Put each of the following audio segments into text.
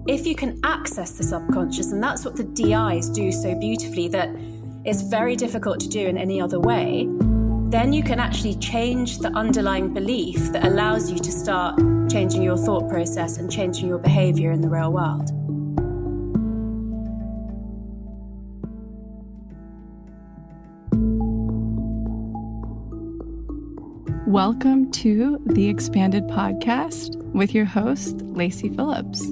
if you can access the subconscious, and that's what the DIs do so beautifully, that it's very difficult to do in any other way, then you can actually change the underlying belief that allows you to start changing your thought process and changing your behavior in the real world. Welcome to the Expanded Podcast with your host, Lacy Phillips.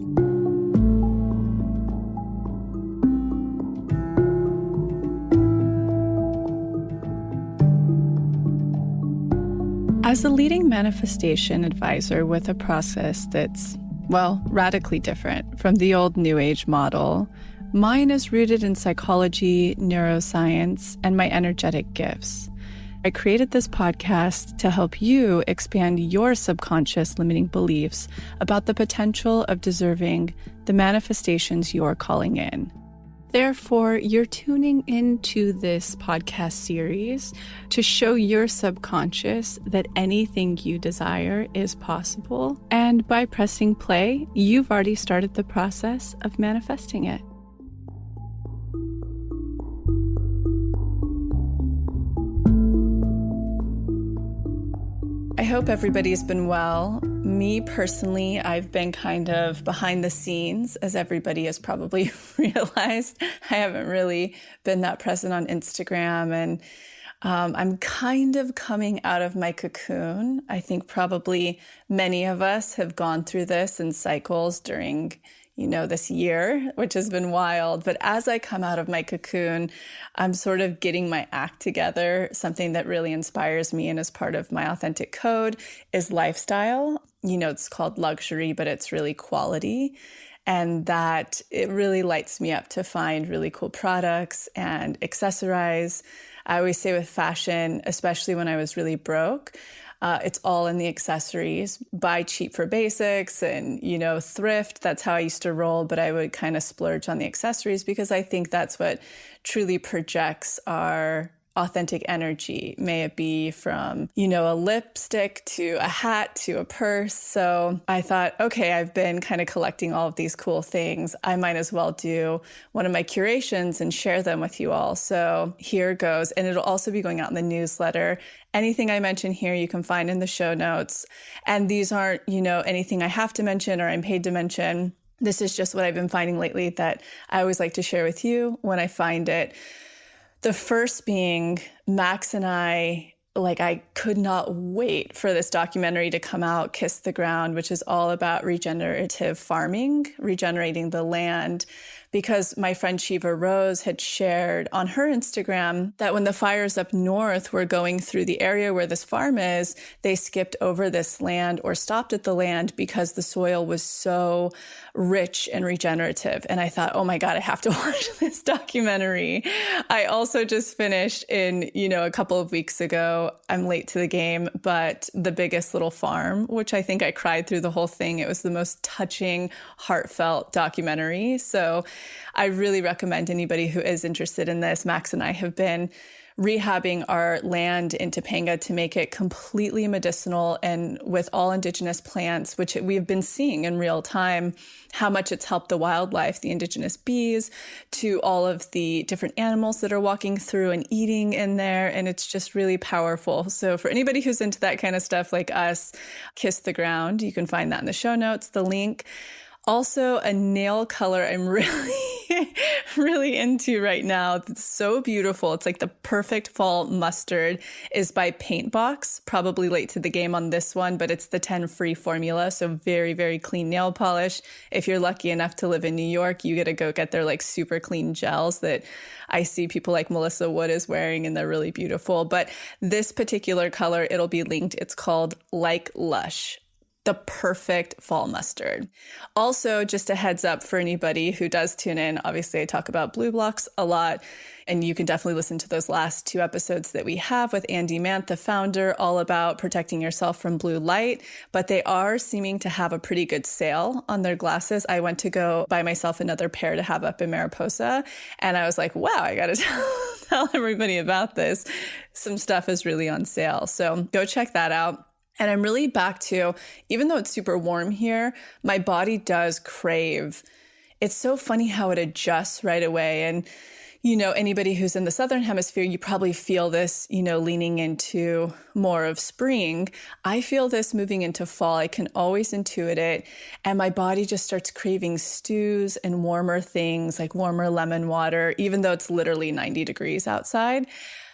As a leading manifestation advisor with a process that's, radically different from the old New Age model, mine is rooted in psychology, neuroscience, and my energetic gifts. I created this podcast to help you expand your subconscious limiting beliefs about the potential of deserving the manifestations you're calling in. Therefore, you're tuning into this podcast series to show your subconscious that anything you desire is possible. And by pressing play, you've already started the process of manifesting it. I hope everybody's been well. Me personally, I've been kind of behind the scenes, as everybody has probably realized. I haven't really been that present on Instagram, and I'm kind of coming out of my cocoon. I think probably many of us have gone through this in cycles during this year, which has been wild. But as I come out of my cocoon, I'm sort of getting my act together. Something that really inspires me and is part of my authentic code is lifestyle. It's called luxury, but it's really quality. And that it really lights me up to find really cool products and accessorize. I always say with fashion, especially when I was really broke, it's all in the accessories. Buy cheap for basics and, thrift. That's how I used to roll, but I would kind of splurge on the accessories because I think that's what truly projects our authentic energy. May it be from, a lipstick to a hat to a purse. So I thought, okay, I've been kind of collecting all of these cool things. I might as well do one of my curations and share them with you all. So here goes. And it'll also be going out in the newsletter. Anything I mention here, you can find in the show notes. And these aren't, anything I have to mention or I'm paid to mention. This is just what I've been finding lately that I always like to share with you when I find it. The first being Max and I could not wait for this documentary to come out, Kiss the Ground, which is all about regenerative farming, regenerating the land. Because my friend Shiva Rose had shared on her Instagram that when the fires up north were going through the area where this farm is, they skipped over this land or stopped at the land because the soil was so rich and regenerative. And I thought, oh my God, I have to watch this documentary. I also just finished a couple of weeks ago, I'm late to the game, but The Biggest Little Farm, which I think I cried through the whole thing. It was the most touching, heartfelt documentary. So I really recommend anybody who is interested in this. Max and I have been rehabbing our land in Topanga to make it completely medicinal and with all indigenous plants, which we've been seeing in real time, how much it's helped the wildlife, the indigenous bees, to all of the different animals that are walking through and eating in there. And it's just really powerful. So for anybody who's into that kind of stuff like us, Kiss the Ground, you can find that in the show notes, the link. Also, a nail color I'm really into right now. It's so beautiful. It's like the perfect fall mustard is by Paintbox. Probably late to the game on this one, but it's the 10 free formula. So very, very clean nail polish. If you're lucky enough to live in New York, you get to go get their super clean gels that I see people like Melissa Wood is wearing, and they're really beautiful. But this particular color, it'll be linked. It's called Like Lush. The perfect fall mustard. Also, just a heads up for anybody who does tune in, obviously I talk about blue blocks a lot, and you can definitely listen to those last 2 episodes that we have with Andy Mant, the founder, all about protecting yourself from blue light, but they are seeming to have a pretty good sale on their glasses. I went to go buy myself another pair to have up in Mariposa, and I was like, wow, I got to tell everybody about this. Some stuff is really on sale, so go check that out. And I'm really back to, even though it's super warm here, my body does crave. It's so funny how it adjusts right away. And, anybody who's in the Southern Hemisphere, you probably feel this, leaning into more of spring. I feel this moving into fall. I can always intuit it. And my body just starts craving stews and warmer things like warmer lemon water, even though it's literally 90 degrees outside.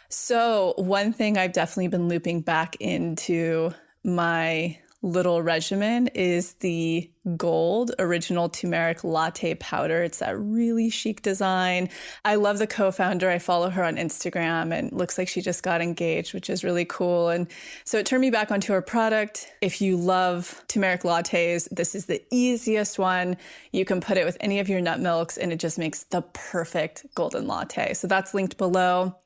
So one thing I've definitely been looping back into my little regimen is the gold original turmeric latte powder. It's that really chic design. I love the co-founder. I follow her on Instagram and looks like she just got engaged, which is really cool. And so it turned me back onto her product. If you love turmeric lattes, this is the easiest one. You can put it with any of your nut milks and it just makes the perfect golden latte. So that's linked below.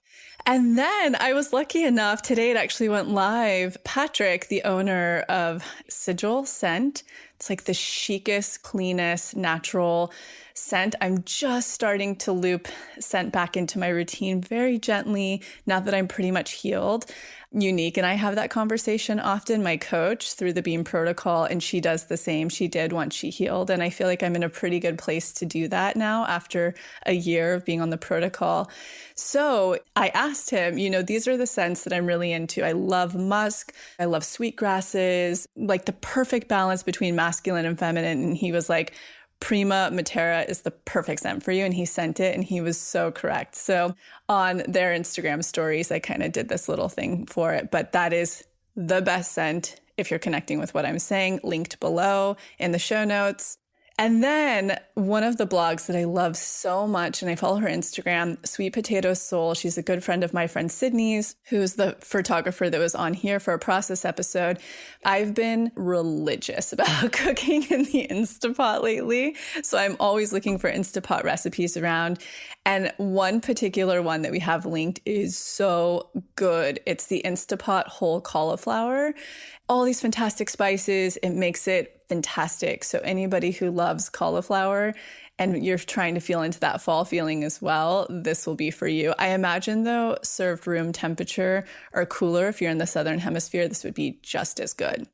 And then I was lucky enough, today it actually went live. Patrick, the owner of Sigil Scent, it's like the chicest, cleanest, natural scent. I'm just starting to loop scent back into my routine very gently now that I'm pretty much healed. Unique and I have that conversation often, my coach, through the Beam protocol, and she does the same. She did once she healed. And I feel like I'm in a pretty good place to do that now after a year of being on the protocol. So I asked him, these are the scents that I'm really into. I love musk. I love sweet grasses, like the perfect balance between masculine and feminine. And he was like, Prima Matera is the perfect scent for you. And he sent it and he was so correct. So on their Instagram stories, I kind of did this little thing for it, but that is the best scent if you're connecting with what I'm saying, linked below in the show notes. And then one of the blogs that I love so much, and I follow her Instagram, Sweet Potato Soul. She's a good friend of my friend Sydney's, who's the photographer that was on here for a process episode. I've been religious about cooking in the Instapot lately. So I'm always looking for Instapot recipes around. And one particular one that we have linked is so good. It's the Instapot whole cauliflower. All these fantastic spices. It makes it fantastic. So anybody who loves cauliflower and you're trying to feel into that fall feeling as well, this will be for you. I imagine though, served room temperature or cooler, if you're in the Southern Hemisphere, this would be just as good.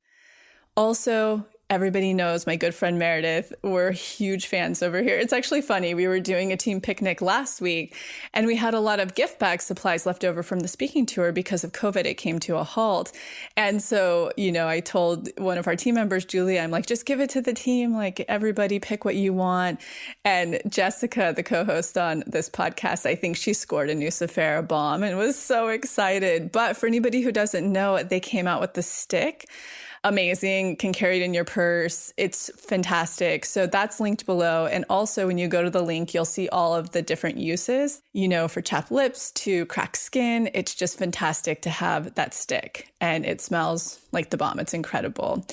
Also, everybody knows my good friend Meredith. We're huge fans over here. It's actually funny. We were doing a team picnic last week and we had a lot of gift bag supplies left over from the speaking tour because of COVID. It came to a halt. And so, I told one of our team members, Julia, I'm like, just give it to the team. Like everybody pick what you want. And Jessica, the co-host on this podcast, I think she scored a Nucifera bomb and was so excited. But for anybody who doesn't know, they came out with the stick. Amazing, can carry it in your purse. It's fantastic. So that's linked below. And also when you go to the link, you'll see all of the different uses, for chapped lips to cracked skin. It's just fantastic to have that stick and it smells like the bomb. It's incredible.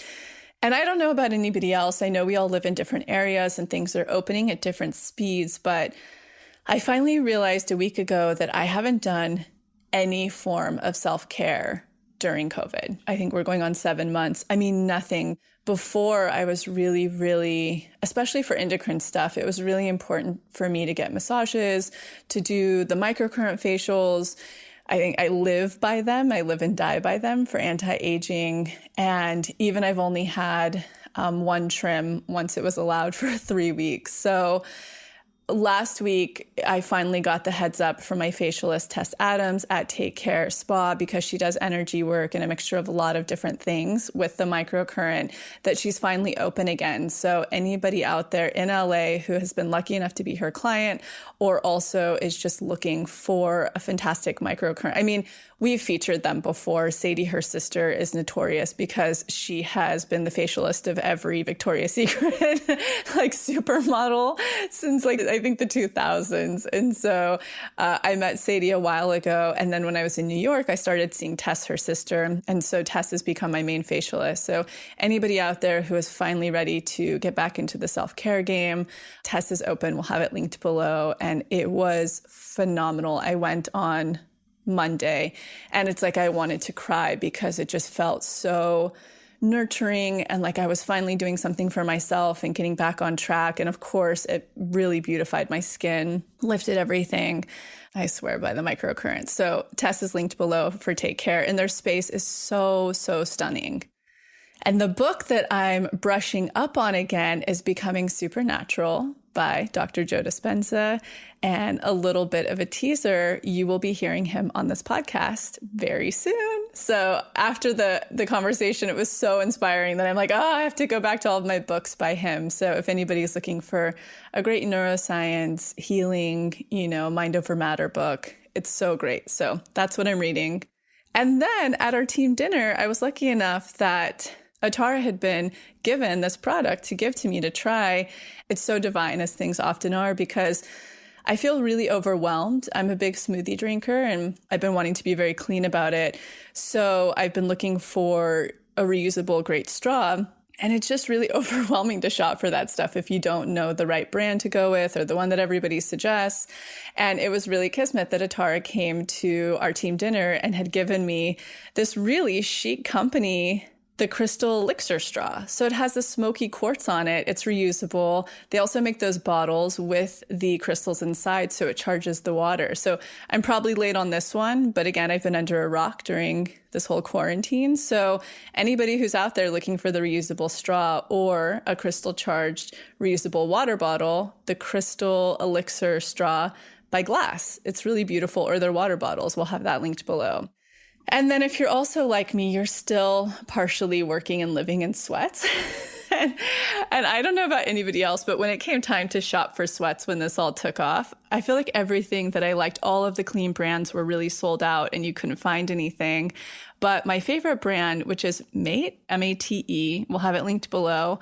And I don't know about anybody else. I know we all live in different areas and things are opening at different speeds, but I finally realized a week ago that I haven't done any form of self-care during COVID. I think we're going on 7 months. I mean, nothing. Before I was really, especially for endocrine stuff, it was really important for me to get massages, to do the microcurrent facials. I think I live by them. I live and die by them for anti-aging. And even I've only had one trim once it was allowed for 3 weeks. So last week, I finally got the heads up from my facialist, Tess Adams, at Take Care Spa, because she does energy work and a mixture of a lot of different things with the microcurrent, that she's finally open again. So anybody out there in LA who has been lucky enough to be her client or also is just looking for a fantastic microcurrent. I mean, we've featured them before. Sadie, her sister, is notorious because she has been the facialist of every Victoria's Secret supermodel since I think the 2000s. And so I met Sadie a while ago. And then when I was in New York, I started seeing Tess, her sister. And so Tess has become my main facialist. So anybody out there who is finally ready to get back into the self-care game, Tess is open. We'll have it linked below. And it was phenomenal. I went on Monday and it's like I wanted to cry because it just felt so nurturing and like I was finally doing something for myself and getting back on track. And of course, it really beautified my skin, lifted everything. I swear by the microcurrents. So Tess is linked below for Take Care, and their space is so stunning. And the book that I'm brushing up on again is Becoming Supernatural by Dr. Joe Dispenza. And a little bit of a teaser, you will be hearing him on this podcast very soon. So after the conversation, it was so inspiring that I'm like, I have to go back to all of my books by him. So if anybody's looking for a great neuroscience, healing, mind over matter book, it's so great. So that's what I'm reading. And then at our team dinner, I was lucky enough that Atara had been given this product to give to me to try. It's so divine, as things often are, because I feel really overwhelmed. I'm a big smoothie drinker and I've been wanting to be very clean about it. So I've been looking for a reusable great straw. And it's just really overwhelming to shop for that stuff if you don't know the right brand to go with or the one that everybody suggests. And it was really kismet that Atara came to our team dinner and had given me this really chic company, the crystal elixir straw. So it has the smoky quartz on it. It's reusable. They also make those bottles with the crystals inside, so it charges the water. So I'm probably late on this one, but again, I've been under a rock during this whole quarantine. So anybody who's out there looking for the reusable straw or a crystal charged reusable water bottle, the crystal elixir straw by Glass. It's really beautiful, or their water bottles. We'll have that linked below. And then if you're also like me, you're still partially working and living in sweats. and I don't know about anybody else, but when it came time to shop for sweats when this all took off, I feel like everything that I liked, all of the clean brands were really sold out and you couldn't find anything. But my favorite brand, which is Mate, M-A-T-E, we'll have it linked below.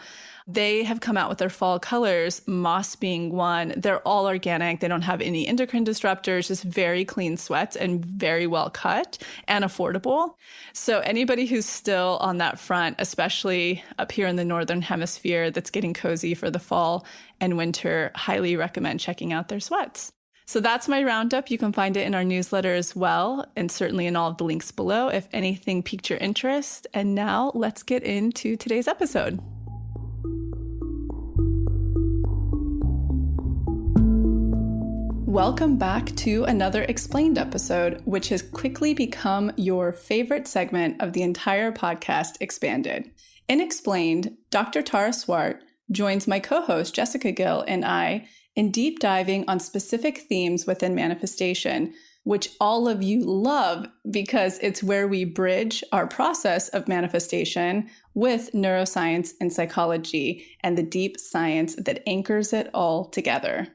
They have come out with their fall colors, moss being one. They're all organic. They don't have any endocrine disruptors, just very clean sweats and very well cut and affordable. So anybody who's still on that front, especially up here in the Northern Hemisphere, that's getting cozy for the fall and winter, highly recommend checking out their sweats. So that's my roundup. You can find it in our newsletter as well, and certainly in all of the links below if anything piqued your interest. And now let's get into today's episode. Welcome back to another Explained episode, which has quickly become your favorite segment of the entire podcast, Expanded. In Explained, Dr. Tara Swart joins my co-host Jessica Gill and I in deep diving on specific themes within manifestation, which all of you love because it's where we bridge our process of manifestation with neuroscience and psychology and the deep science that anchors it all together.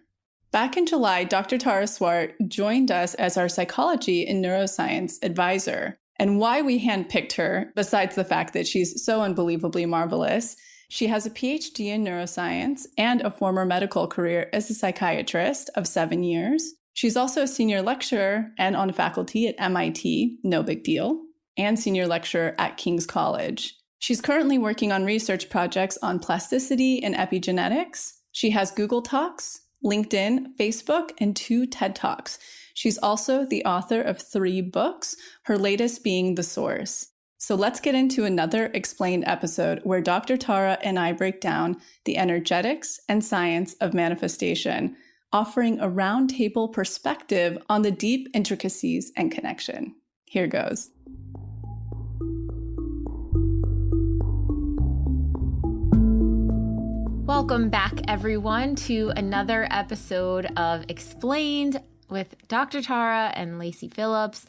Back in July, Dr. Tara Swart joined us as our psychology and neuroscience advisor. And why we handpicked her, besides the fact that she's so unbelievably marvelous, she has a PhD in neuroscience and a former medical career as a psychiatrist of 7 years. She's also a senior lecturer and on faculty at MIT, no big deal, and senior lecturer at King's College. She's currently working on research projects on plasticity and epigenetics. She has Google Talks, LinkedIn, Facebook, and 2 TED Talks. She's also the author of 3 books, her latest being The Source. So let's get into another Explained episode where Dr. Tara and I break down the energetics and science of manifestation, offering a roundtable perspective on the deep intricacies and connection. Here goes. Welcome back, everyone, to another episode of Explained with Dr. Tara and Lacy Phillips.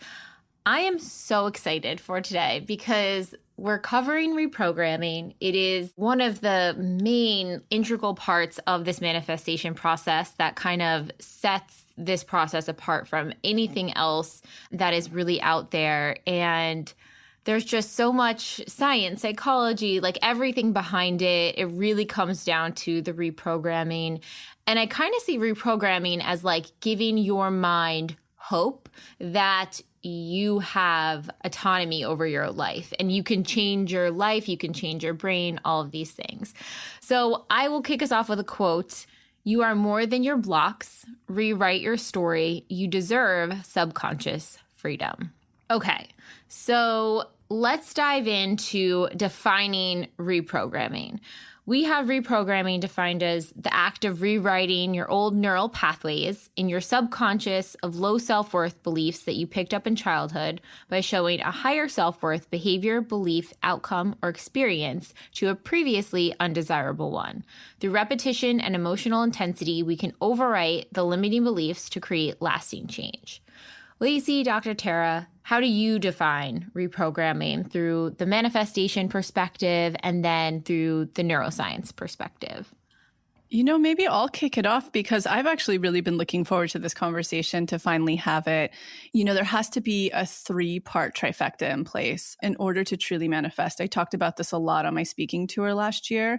I am so excited for today because we're covering reprogramming. It is one of the main integral parts of this manifestation process that kind of sets this process apart from anything else that is really out there. And there's just so much science, psychology, like everything behind it. It really comes down to the reprogramming. And I kind of see reprogramming as like giving your mind hope that you have autonomy over your life and you can change your life, you can change your brain, all of these things. So I will kick us off with a quote. You are more than your blocks. Rewrite your story. You deserve subconscious freedom. Okay, so let's dive into defining reprogramming. We have reprogramming defined as the act of rewriting your old neural pathways in your subconscious of low self-worth beliefs that you picked up in childhood by showing a higher self-worth behavior, belief, outcome, or experience to a previously undesirable one. Through repetition and emotional intensity, we can overwrite the limiting beliefs to create lasting change. Lacy, Dr. Tara, how do you define reprogramming through the manifestation perspective and then through the neuroscience perspective? Maybe I'll kick it off because I've actually really been looking forward to this conversation to finally have it. There has to be a 3-part trifecta in place in order to truly manifest. I talked about this a lot on my speaking tour last year.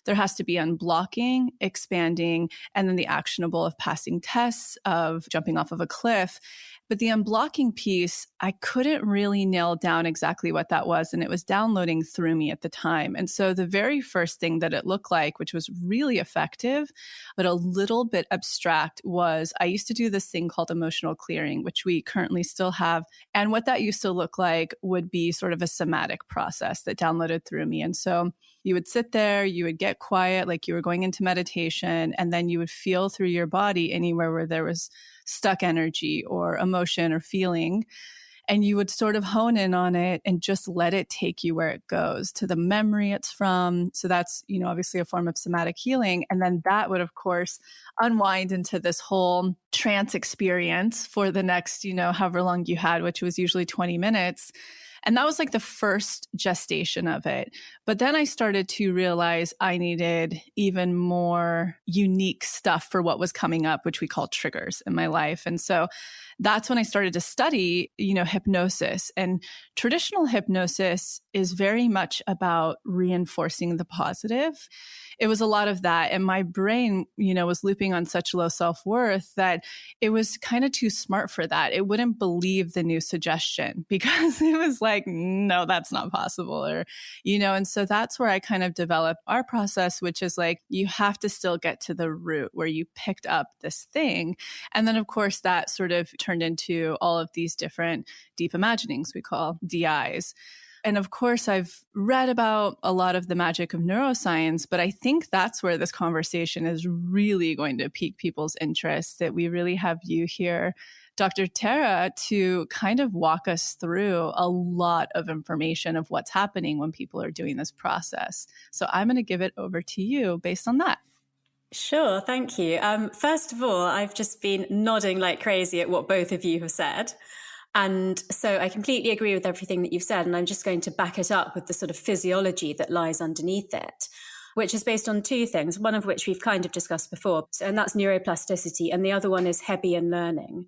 There has to be unblocking, expanding, and then the actionable of passing tests, of jumping off of a cliff. But the unblocking piece, I couldn't really nail down exactly what that was. And it was downloading through me at the time. And so the very first thing that it looked like, which was really effective, but a little bit abstract, was I used to do this thing called emotional clearing, which we currently still have. And what that used to look like would be sort of a somatic process that downloaded through me. And so you would sit there, you would get quiet, like you were going into meditation, and then you would feel through your body anywhere where there was stuck energy or emotion or feeling. And you would sort of hone in on it and just let it take you where it goes, to the memory it's from. So that's, obviously a form of somatic healing. And then that would, of course, unwind into this whole trance experience for the next, however long you had, which was usually 20 minutes. And that was like the first gestation of it. But then I started to realize I needed even more unique stuff for what was coming up, which we call triggers in my life. And so that's when I started to study, hypnosis. And traditional hypnosis is very much about reinforcing the positive. It was a lot of that. And my brain, was looping on such low self-worth that it was kind of too smart for that. It wouldn't believe the new suggestion because it was like, no, that's not possible. Or, and so that's where I kind of developed our process, which is like, you have to still get to the root where you picked up this thing. And then, of course, that sort of turned into all of these different deep imaginings we call DIs. And of course, I've read about a lot of the magic of neuroscience, but I think that's where this conversation is really going to pique people's interest, that we really have you here, Dr. Tara, to kind of walk us through a lot of information of what's happening when people are doing this process. So I'm going to give it over to you based on that. Sure, thank you. First of all, I've just been nodding like crazy at what both of you have said. And so I completely agree with everything that you've said. And I'm just going to back it up with the sort of physiology that lies underneath it, which is based on 2 things, one of which we've kind of discussed before, and that's neuroplasticity. And the other one is Hebbian learning.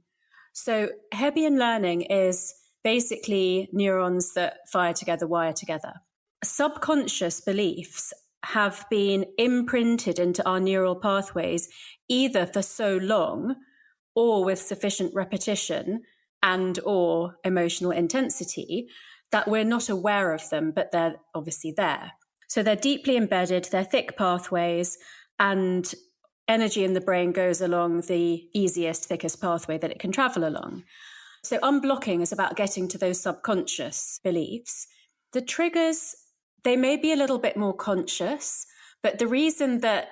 So Hebbian learning is basically neurons that fire together, wire together. Subconscious beliefs have been imprinted into our neural pathways either for so long or with sufficient repetition and or emotional intensity that we're not aware of them, but they're obviously there. So they're deeply embedded, they're thick pathways, and energy in the brain goes along the easiest, thickest pathway that it can travel along. So unblocking is about getting to those subconscious beliefs. The triggers, they may be a little bit more conscious, but the reason that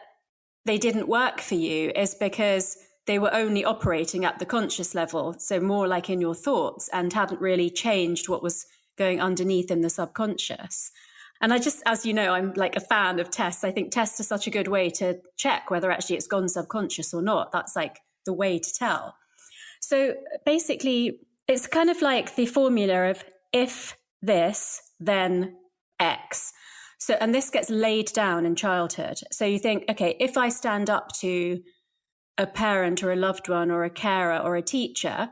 they didn't work for you is because they were only operating at the conscious level, so more like in your thoughts, and hadn't really changed what was going underneath in the subconscious. And I just, as you know, I'm like a fan of tests. I think tests are such a good way to check whether actually it's gone subconscious or not. That's like the way to tell. So basically, it's kind of like the formula of if this, then X. So, and this gets laid down in childhood. So you think, okay, if I stand up to a parent or a loved one or a carer or a teacher,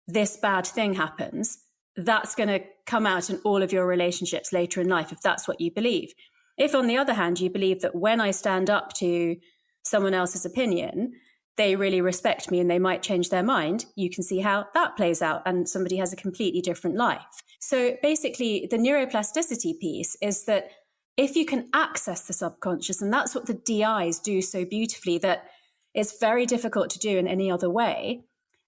this bad thing happens. That's going to come out in all of your relationships later in life, if that's what you believe. If, on the other hand, you believe that when I stand up to someone else's opinion, they really respect me and they might change their mind, you can see how that plays out and somebody has a completely different life. So basically, the neuroplasticity piece is that if you can access the subconscious, and that's what the DIs do so beautifully, that it's very difficult to do in any other way,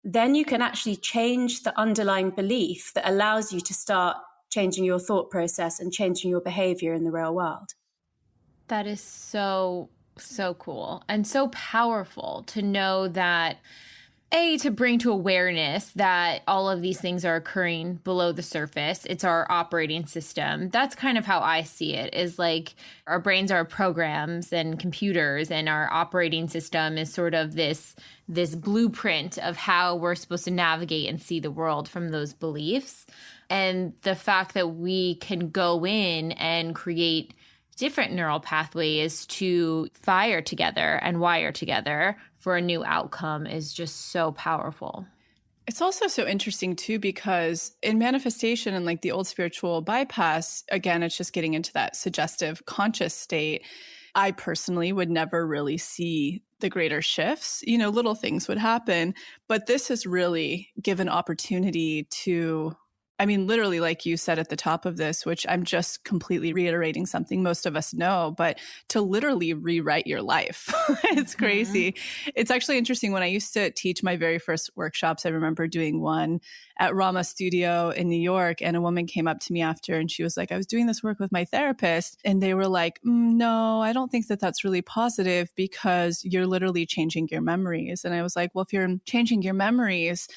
then you can actually change the underlying belief that allows you to start changing your thought process and changing your behavior in the real world. That is so, so cool and so powerful to know that, to bring to awareness that all of these things are occurring below the surface. It's our operating system. That's kind of how I see it, is like our brains are programs and computers, and our operating system is sort of this blueprint of how we're supposed to navigate and see the world from those beliefs. And the fact that we can go in and create different neural pathways to fire together and wire together for a new outcome is just so powerful. It's also so interesting too, because in manifestation and like the old spiritual bypass, again, it's just getting into that suggestive conscious state. I personally would never really see the greater shifts. Little things would happen, but this has really given opportunity to, literally, like you said at the top of this, which I'm just completely reiterating something most of us know, but to literally rewrite your life. It's crazy. It's actually interesting. When I used to teach my very first workshops, I remember doing one at Rama Studio in New York, and a woman came up to me after and she was like, I was doing this work with my therapist, and they were like, no, I don't think that that's really positive because you're literally changing your memories. And I was like, well, if you're changing your memories,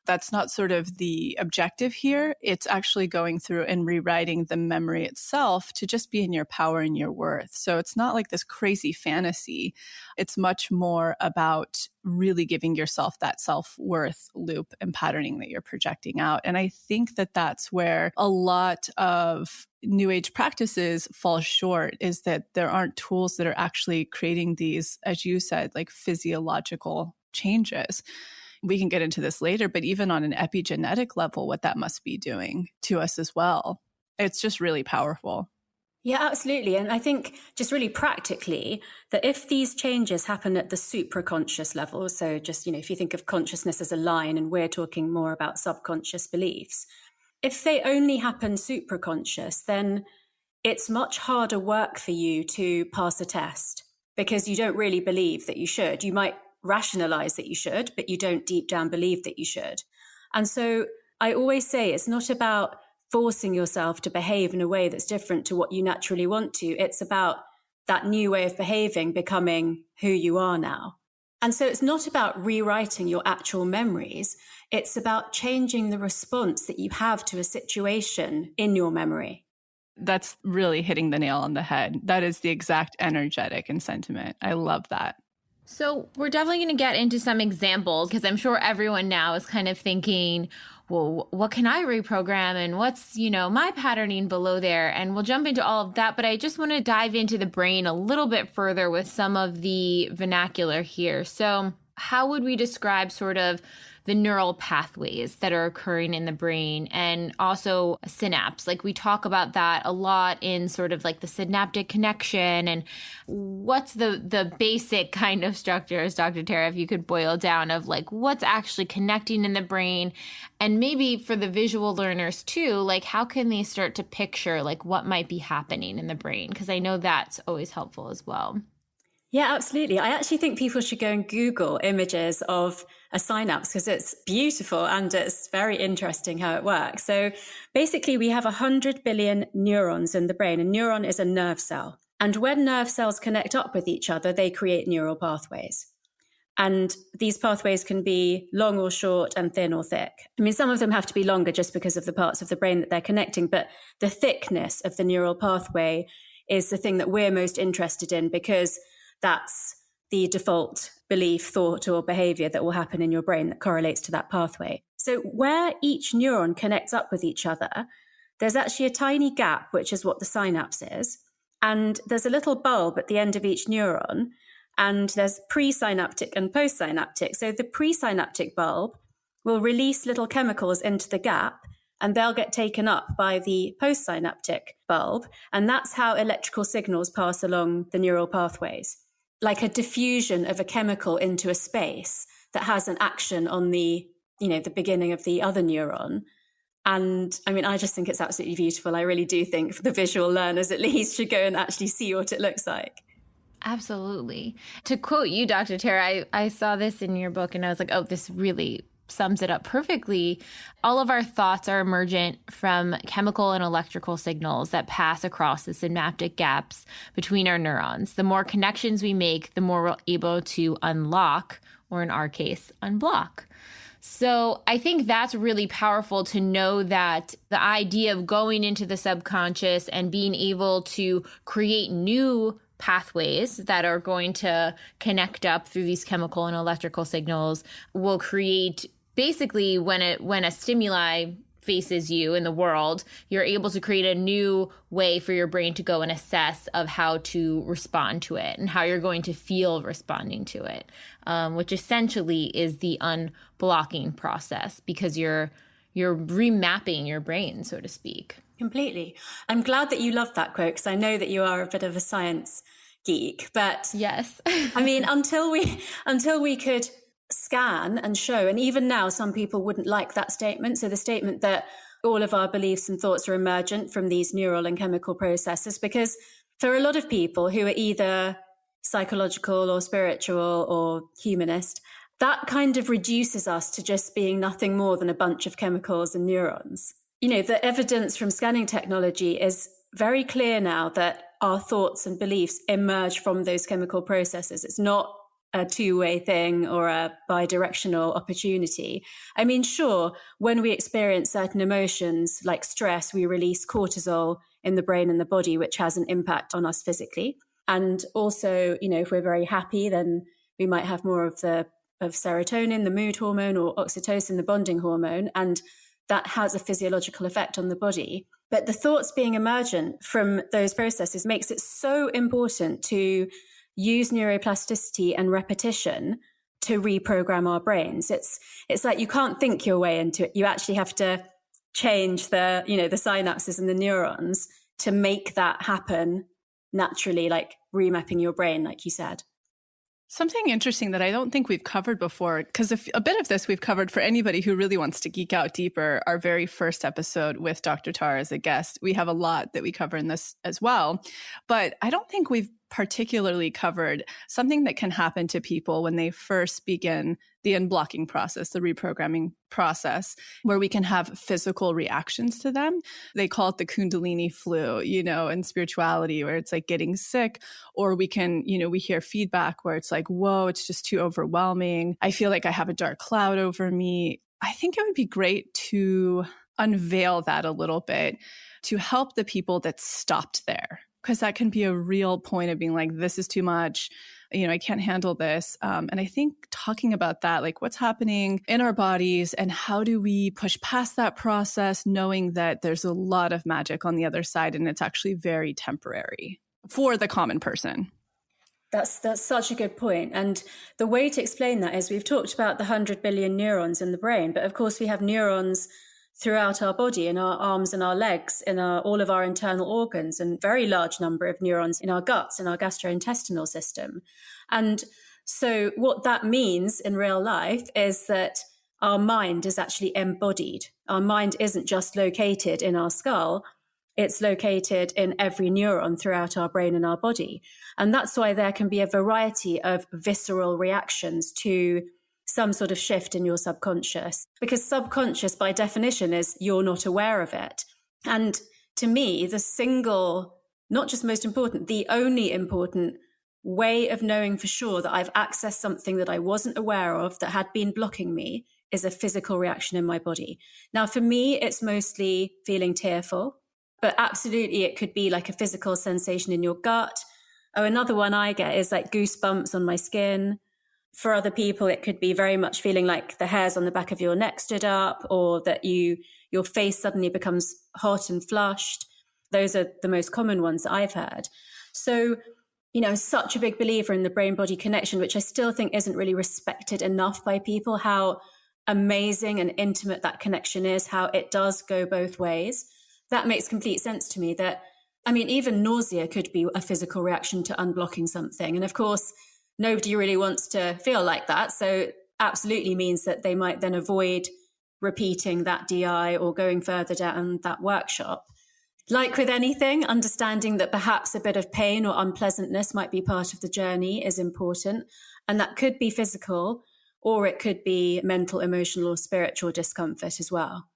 that's not sort of the objective here. It's actually going through and rewriting the memory itself to just be in your power and your worth. So it's not like this crazy fantasy. It's much more about really giving yourself that self-worth loop and patterning that you're projecting out. And I think that that's where a lot of New Age practices fall short, is that there aren't tools that are actually creating these, as you said, like physiological changes. We can get into this later, but even on an epigenetic level, what that must be doing to us as well. It's just really powerful. Yeah, absolutely. And I think just really practically that if these changes happen at the supraconscious level, so just, if you think of consciousness as a line and we're talking more about subconscious beliefs, if they only happen supraconscious, then it's much harder work for you to pass a test because you don't really believe that you should. You might rationalize that you should, but you don't deep down believe that you should. And so I always say it's not about forcing yourself to behave in a way that's different to what you naturally want to. It's about that new way of behaving becoming who you are now. And so it's not about rewriting your actual memories. It's about changing the response that you have to a situation in your memory. That's really hitting the nail on the head. That is the exact energetic and sentiment. I love that. So we're definitely going to get into some examples, because I'm sure everyone now is kind of thinking, well, what can I reprogram and what's, my patterning below there? And we'll jump into all of that. But I just want to dive into the brain a little bit further with some of the vernacular here. So how would we describe sort of the neural pathways that are occurring in the brain, and also synapse? Like we talk about that a lot in sort of like the synaptic connection, and what's the basic kind of structures, Dr. Tara, if you could boil down, of like what's actually connecting in the brain, and maybe for the visual learners too, like how can they start to picture like what might be happening in the brain? Because I know that's always helpful as well. Yeah, absolutely. I actually think people should go and Google images of a synapse because it's beautiful and it's very interesting how it works. So basically we have 100 billion neurons in the brain. A neuron is a nerve cell. And when nerve cells connect up with each other, they create neural pathways. And these pathways can be long or short and thin or thick. Some of them have to be longer just because of the parts of the brain that they're connecting, but the thickness of the neural pathway is the thing that we're most interested in, because that's the default belief, thought, or behavior that will happen in your brain that correlates to that pathway. So where each neuron connects up with each other, there's actually a tiny gap, which is what the synapse is. And there's a little bulb at the end of each neuron, and there's presynaptic and postsynaptic. So the presynaptic bulb will release little chemicals into the gap, and they'll get taken up by the postsynaptic bulb. And that's how electrical signals pass along the neural pathways, like a diffusion of a chemical into a space that has an action on the beginning of the other neuron. And I just think it's absolutely beautiful. I really do think the visual learners at least should go and actually see what it looks like. Absolutely. To quote you, Dr. Tara, I saw this in your book and I was like, oh, this really sums it up perfectly. All of our thoughts are emergent from chemical and electrical signals that pass across the synaptic gaps between our neurons. The more connections we make, the more we're able to unlock, or in our case, unblock. So I think that's really powerful to know that the idea of going into the subconscious and being able to create new pathways that are going to connect up through these chemical and electrical signals will create, basically, when a stimuli faces you in the world, you're able to create a new way for your brain to go and assess of how to respond to it and how you're going to feel responding to it, which essentially is the unblocking process, because you're remapping your brain, so to speak. Completely. I'm glad that you love that quote, because I know that you are a bit of a science geek, but yes. I mean, until we could scan and show, and even now some people wouldn't like that statement. So the statement that all of our beliefs and thoughts are emergent from these neural and chemical processes, because for a lot of people who are either psychological or spiritual or humanist, that kind of reduces us to just being nothing more than a bunch of chemicals and neurons. You know, the evidence from scanning technology is very clear now that our thoughts and beliefs emerge from those chemical processes. It's not a two-way thing or a bi-directional opportunity. I mean, sure, when we experience certain emotions like stress, we release cortisol in the brain and the body, which has an impact on us physically. And also, you know, if we're very happy, then we might have more of serotonin, the mood hormone, or oxytocin, the bonding hormone, and that has a physiological effect on the body. But the thoughts being emergent from those processes makes it so important to use neuroplasticity and repetition to reprogram our brains. It's like you can't think your way into it. You actually have to change the synapses and the neurons to make that happen naturally, like remapping your brain, like you said. Something interesting that I don't think we've covered before, because a bit of this we've covered for anybody who really wants to geek out deeper, our very first episode with Dr. Tar as a guest. We have a lot that we cover in this as well. But I don't think we've particularly covered something that can happen to people when they first begin the unblocking process, the reprogramming process, where we can have physical reactions to them. They call it the Kundalini flu, in spirituality, where it's like getting sick, or we can, we hear feedback where it's like, whoa, it's just too overwhelming. I feel like I have a dark cloud over me. I think it would be great to unveil that a little bit to help the people that stopped there. Because that can be a real point of being like, this is too much, I can't handle this. And I think talking about that, like what's happening in our bodies and how do we push past that process, knowing that there's a lot of magic on the other side and it's actually very temporary for the common person. That's such a good point. And the way to explain that is we've talked about the 100 billion neurons in the brain, but of course we have neurons throughout our body, in our arms and our legs, in all of our internal organs, and very large number of neurons in our guts, in our gastrointestinal system. And so what that means in real life is that our mind is actually embodied. Our mind isn't just located in our skull, it's located in every neuron throughout our brain and our body. And that's why there can be a variety of visceral reactions to some sort of shift in your subconscious, because subconscious by definition is you're not aware of it. And to me, the single, not just most important, the only important way of knowing for sure that I've accessed something that I wasn't aware of that had been blocking me is a physical reaction in my body. Now, for me, it's mostly feeling tearful, but absolutely it could be like a physical sensation in your gut. Oh, another one I get is like goosebumps on my skin. For other people, it could be very much feeling like the hairs on the back of your neck stood up, or that your face suddenly becomes hot and flushed. Those are the most common ones that I've heard. So, I'm such a big believer in the brain-body connection, which I still think isn't really respected enough by people, how amazing and intimate that connection is, how it does go both ways. That makes complete sense to me that, even nausea could be a physical reaction to unblocking something. And of course, nobody really wants to feel like that. So absolutely means that they might then avoid repeating that DI or going further down that workshop. Like with anything, understanding that perhaps a bit of pain or unpleasantness might be part of the journey is important. And that could be physical, or it could be mental, emotional, or spiritual discomfort as well.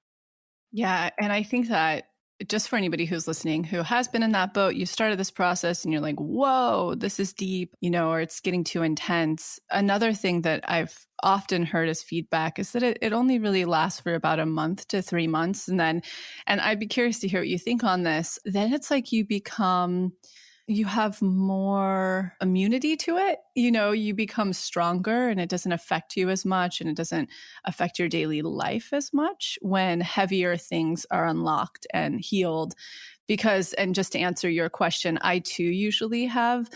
Yeah. And I think that just for anybody who's listening, who has been in that boat, you started this process and you're like, whoa, this is deep, or it's getting too intense. Another thing that I've often heard as feedback is that it only really lasts for about a month to 3 months. And I'd be curious to hear what you think on this. Then it's like you have more immunity to it. You become stronger and it doesn't affect you as much and it doesn't affect your daily life as much when heavier things are unlocked and healed. And just to answer your question, I too usually have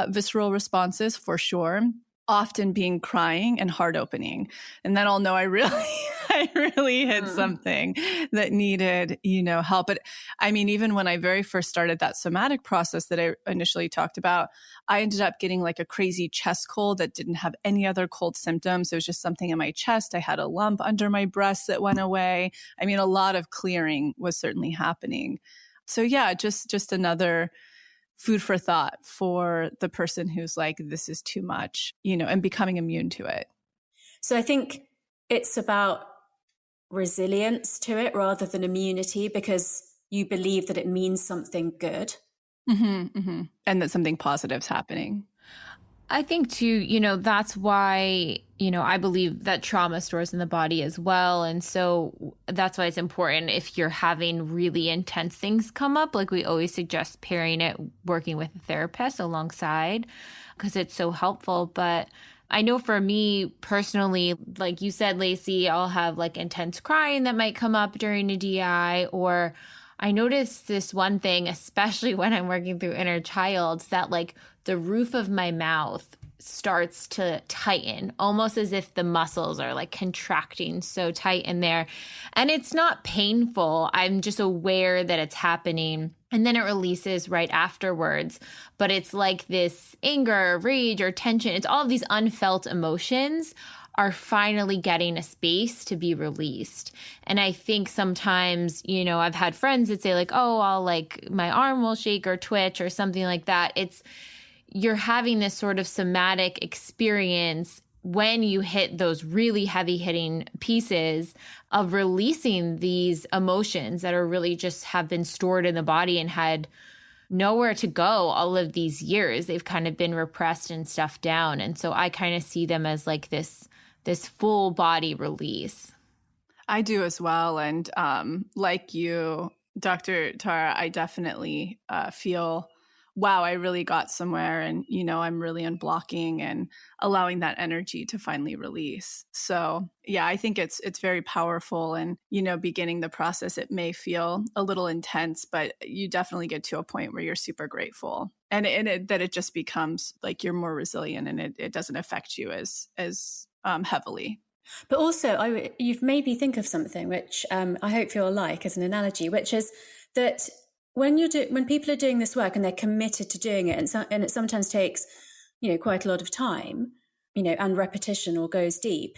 visceral responses for sure, often being crying and heart opening. And then I'll know I really hit something that needed, help. But I mean, even when I very first started that somatic process that I initially talked about, I ended up getting like a crazy chest cold that didn't have any other cold symptoms. It was just something in my chest. I had a lump under my breast that went away. I mean, a lot of clearing was certainly happening. So yeah, just another food for thought for the person who's like, this is too much, and becoming immune to it. So I think it's about resilience to it rather than immunity, because you believe that it means something good. Mm-hmm, mm-hmm. And that something positive's happening. I think too, that's why, I believe that trauma stores in the body as well. And so that's why it's important if you're having really intense things come up, like we always suggest pairing it, working with a therapist alongside, because it's so helpful. But I know for me personally, like you said, Lacy, I'll have like intense crying that might come up during a DI, or I noticed this one thing, especially when I'm working through inner child, that like the roof of my mouth starts to tighten, almost as if the muscles are like contracting so tight in there. And it's not painful. I'm just aware that it's happening. And then it releases right afterwards. But it's like this anger, rage, or tension. It's all of these unfelt emotions are finally getting a space to be released. And I think sometimes, I've had friends that say like, oh, I'll like my arm will shake or twitch or something like that. You're having this sort of somatic experience when you hit those really heavy hitting pieces of releasing these emotions that are really just have been stored in the body and had nowhere to go all of these years. They've kind of been repressed and stuffed down. And so I kind of see them as like this full body release. I do as well. And like you, Dr. Tara, I definitely feel, wow, I really got somewhere. And, I'm really unblocking and allowing that energy to finally release. So yeah, I think it's very powerful. And, beginning the process, it may feel a little intense, but you definitely get to a point where you're super grateful. And that it just becomes like you're more resilient and it doesn't affect you as heavily. But also, you've made me think of something which I hope you'll like as an analogy, which is that when people are doing this work and they're committed to doing it, and it sometimes takes, quite a lot of time, and repetition or goes deep.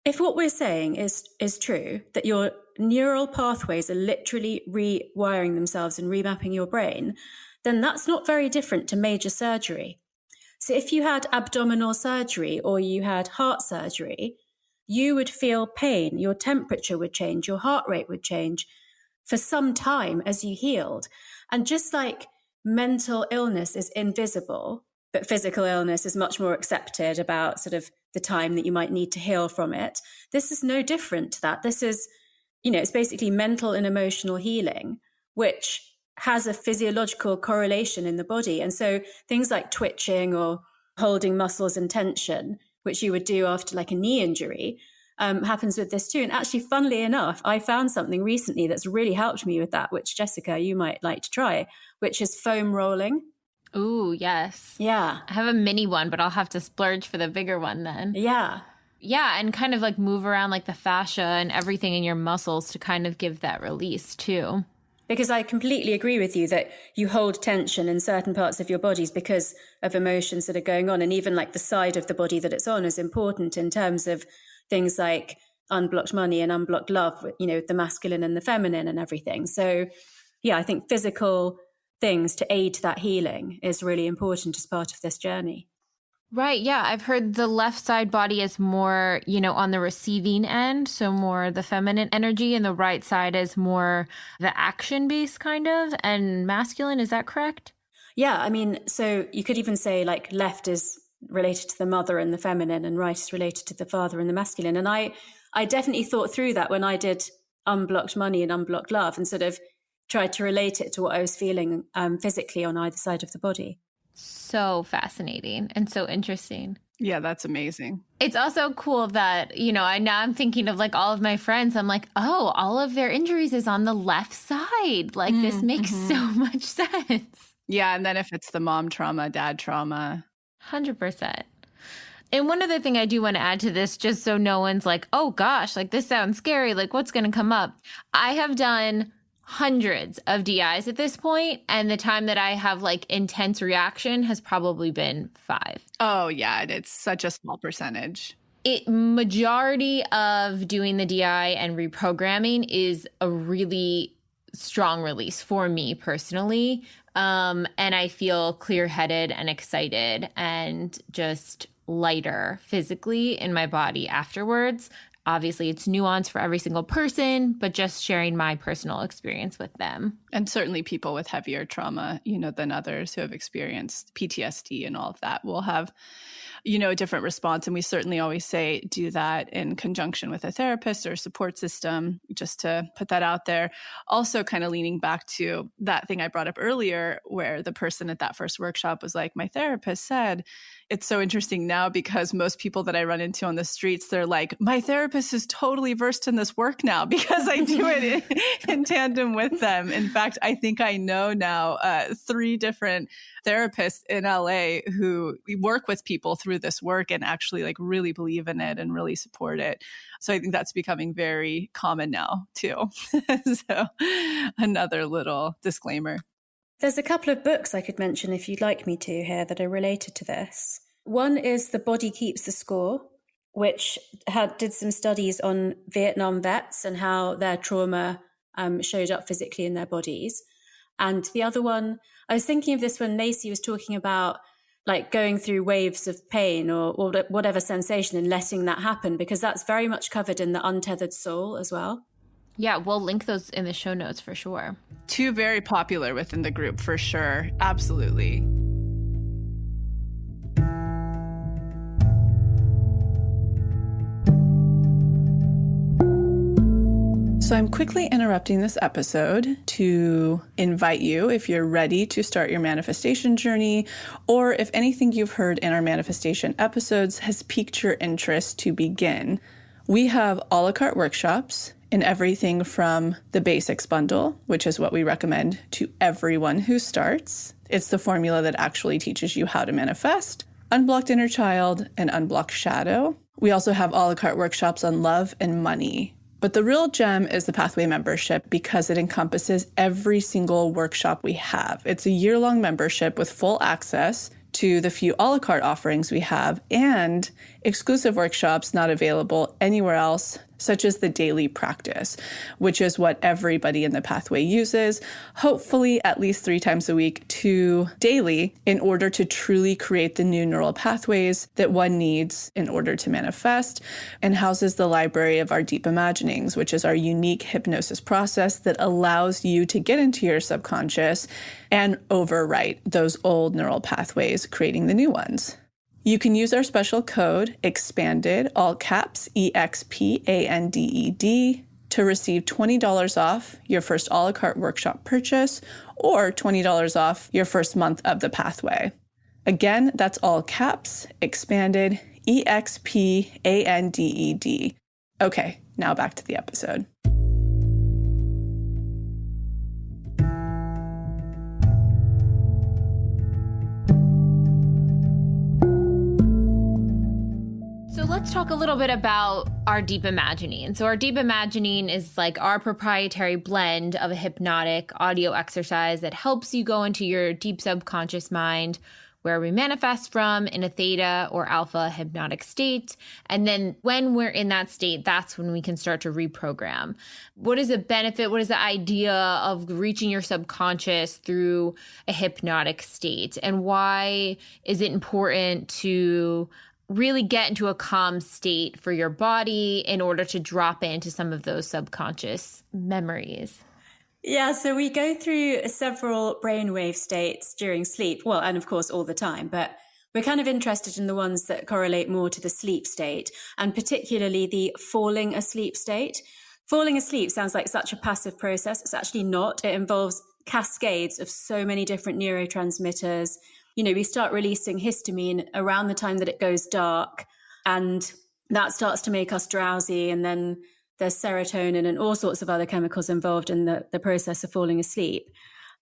If what we're saying is true, that your neural pathways are literally rewiring themselves and remapping your brain, then that's not very different to major surgery. So if you had abdominal surgery or you had heart surgery, you would feel pain, your temperature would change, your heart rate would change for some time as you healed. And just like mental illness is invisible, but physical illness is much more accepted about sort of the time that you might need to heal from it, this is no different to that. This is, it's basically mental and emotional healing, which has a physiological correlation in the body. And so things like twitching or holding muscles in tension, which you would do after like a knee injury, happens with this too. And actually, funnily enough, I found something recently that's really helped me with that, which Jessica, you might like to try, which is foam rolling. Ooh, yes. Yeah. I have a mini one, but I'll have to splurge for the bigger one then. Yeah. Yeah, and kind of like move around like the fascia and everything in your muscles to kind of give that release too. Because I completely agree with you that you hold tension in certain parts of your bodies because of emotions that are going on. And even like the side of the body that it's on is important in terms of things like unblocked money and unblocked love, the masculine and the feminine and everything. So yeah, I think physical things to aid that healing is really important as part of this journey. Right. Yeah. I've heard the left side body is more, on the receiving end. So more the feminine energy, and the right side is more the action based kind of, and masculine. Is that correct? Yeah. I mean, so you could even say like left is related to the mother and the feminine, and right is related to the father and the masculine. And I definitely thought through that when I did Unblocked Money and Unblocked Love, and sort of tried to relate it to what I was feeling physically on either side of the body. So fascinating and so interesting. Yeah, that's amazing. It's also cool that, now I'm thinking of like all of my friends. I'm like, oh, all of their injuries is on the left side. Like this makes so much sense. Yeah. And then if it's the mom trauma, dad trauma. 100%. And one other thing I do want to add to this, just so no one's like, oh gosh, like this sounds scary. Like what's going to come up? I have done hundreds of DIs at this point, and the time that I have like intense reaction has probably been 5. Oh yeah, it's such a small percentage. Majority of doing the DI and reprogramming is a really strong release for me personally. And I feel clear-headed and excited and just lighter physically in my body afterwards. Obviously, it's nuanced for every single person, but just sharing my personal experience with them. And certainly people with heavier trauma, than others who have experienced PTSD and all of that will have, a different response. And we certainly always say do that in conjunction with a therapist or support system, just to put that out there. Also kind of leaning back to that thing I brought up earlier, where the person at that first workshop was like, my therapist said, it's so interesting now because most people that I run into on the streets, they're like, my therapist is totally versed in this work now because I do it in tandem with them. In fact, I think I know now 3 different therapists in LA who work with people through this work and actually like really believe in it and really support it. So I think that's becoming very common now too. So another little disclaimer. There's a couple of books I could mention if you'd like me to here that are related to this. One is The Body Keeps the Score, which did some studies on Vietnam vets and how their trauma showed up physically in their bodies. And the other one, I was thinking of this when Lacy was talking about like going through waves of pain or whatever sensation and letting that happen, because that's very much covered in The Untethered Soul as well. Yeah, we'll link those in the show notes for sure. 2 very popular within the group for sure. Absolutely. So I'm quickly interrupting this episode to invite you, if you're ready to start your manifestation journey, or if anything you've heard in our manifestation episodes has piqued your interest to begin. We have a la carte workshops in everything from the basics bundle, which is what we recommend to everyone who starts. It's the formula that actually teaches you how to manifest, unblocked inner child, and unblocked shadow. We also have a la carte workshops on love and money. But the real gem is the Pathway membership because it encompasses every single workshop we have. It's a year-long membership with full access to the few a la carte offerings we have and exclusive workshops not available anywhere else, such as the daily practice, which is what everybody in the Pathway uses, hopefully at least 3 times a week to daily, in order to truly create the new neural pathways that one needs in order to manifest, and houses the library of our deep imaginings, which is our unique hypnosis process that allows you to get into your subconscious and overwrite those old neural pathways, creating the new ones. You can use our special code, EXPANDED, all caps, EXPANDED, to receive $20 off your first a la carte workshop purchase or $20 off your first month of the Pathway. Again, that's all caps, EXPANDED, EXPANDED. Okay, now back to the episode. Let's talk a little bit about our deep imagining. So our deep imagining is like our proprietary blend of a hypnotic audio exercise that helps you go into your deep subconscious mind where we manifest from in a theta or alpha hypnotic state. And then when we're in that state, that's when we can start to reprogram. What is the benefit? What is the idea of reaching your subconscious through a hypnotic state? And why is it important to really get into a calm state for your body in order to drop into some of those subconscious memories? Yeah, so we go through several brainwave states during sleep. Well, and of course, all the time, but we're kind of interested in the ones that correlate more to the sleep state, and particularly the falling asleep state. Falling asleep sounds like such a passive process. It's actually not. It involves cascades of so many different neurotransmitters. We start releasing histamine around the time that it goes dark, and that starts to make us drowsy. And then there's serotonin and all sorts of other chemicals involved in the process of falling asleep.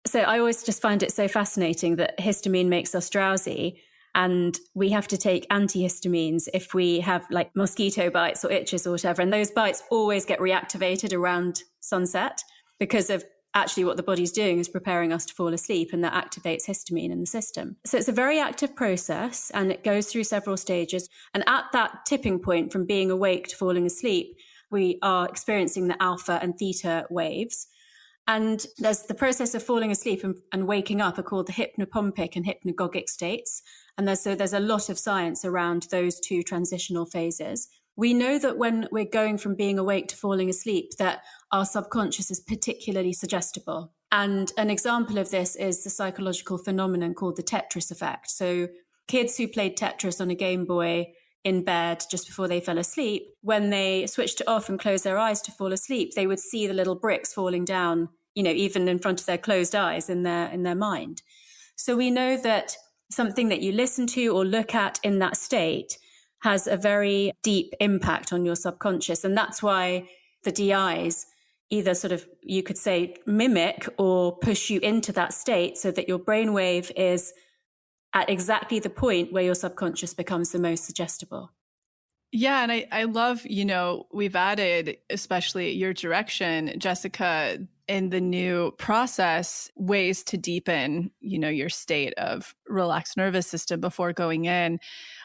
So I always just find it so fascinating that histamine makes us drowsy, and we have to take antihistamines if we have like mosquito bites or itches or whatever. And those bites always get reactivated around sunset because of actually what the body's doing is preparing us to fall asleep, and that activates histamine in the system. So it's a very active process, and it goes through several stages. And at that tipping point from being awake to falling asleep, we are experiencing the alpha and theta waves. And there's the process of falling asleep and waking up are called the hypnopompic and hypnagogic states. And there's a lot of science around those two transitional phases. We know that when we're going from being awake to falling asleep, that our subconscious is particularly suggestible. And an example of this is the psychological phenomenon called the Tetris effect. So kids who played Tetris on a Game Boy in bed just before they fell asleep, when they switched it off and closed their eyes to fall asleep, they would see the little bricks falling down, even in front of their closed eyes in their mind. So we know that something that you listen to or look at in that state has a very deep impact on your subconscious. And that's why the DIs either sort of, you could say, mimic or push you into that state so that your brainwave is at exactly the point where your subconscious becomes the most suggestible. Yeah. And I love, we've added, especially at your direction, Jessica, in the new process, ways to deepen, your state of relaxed nervous system before going in.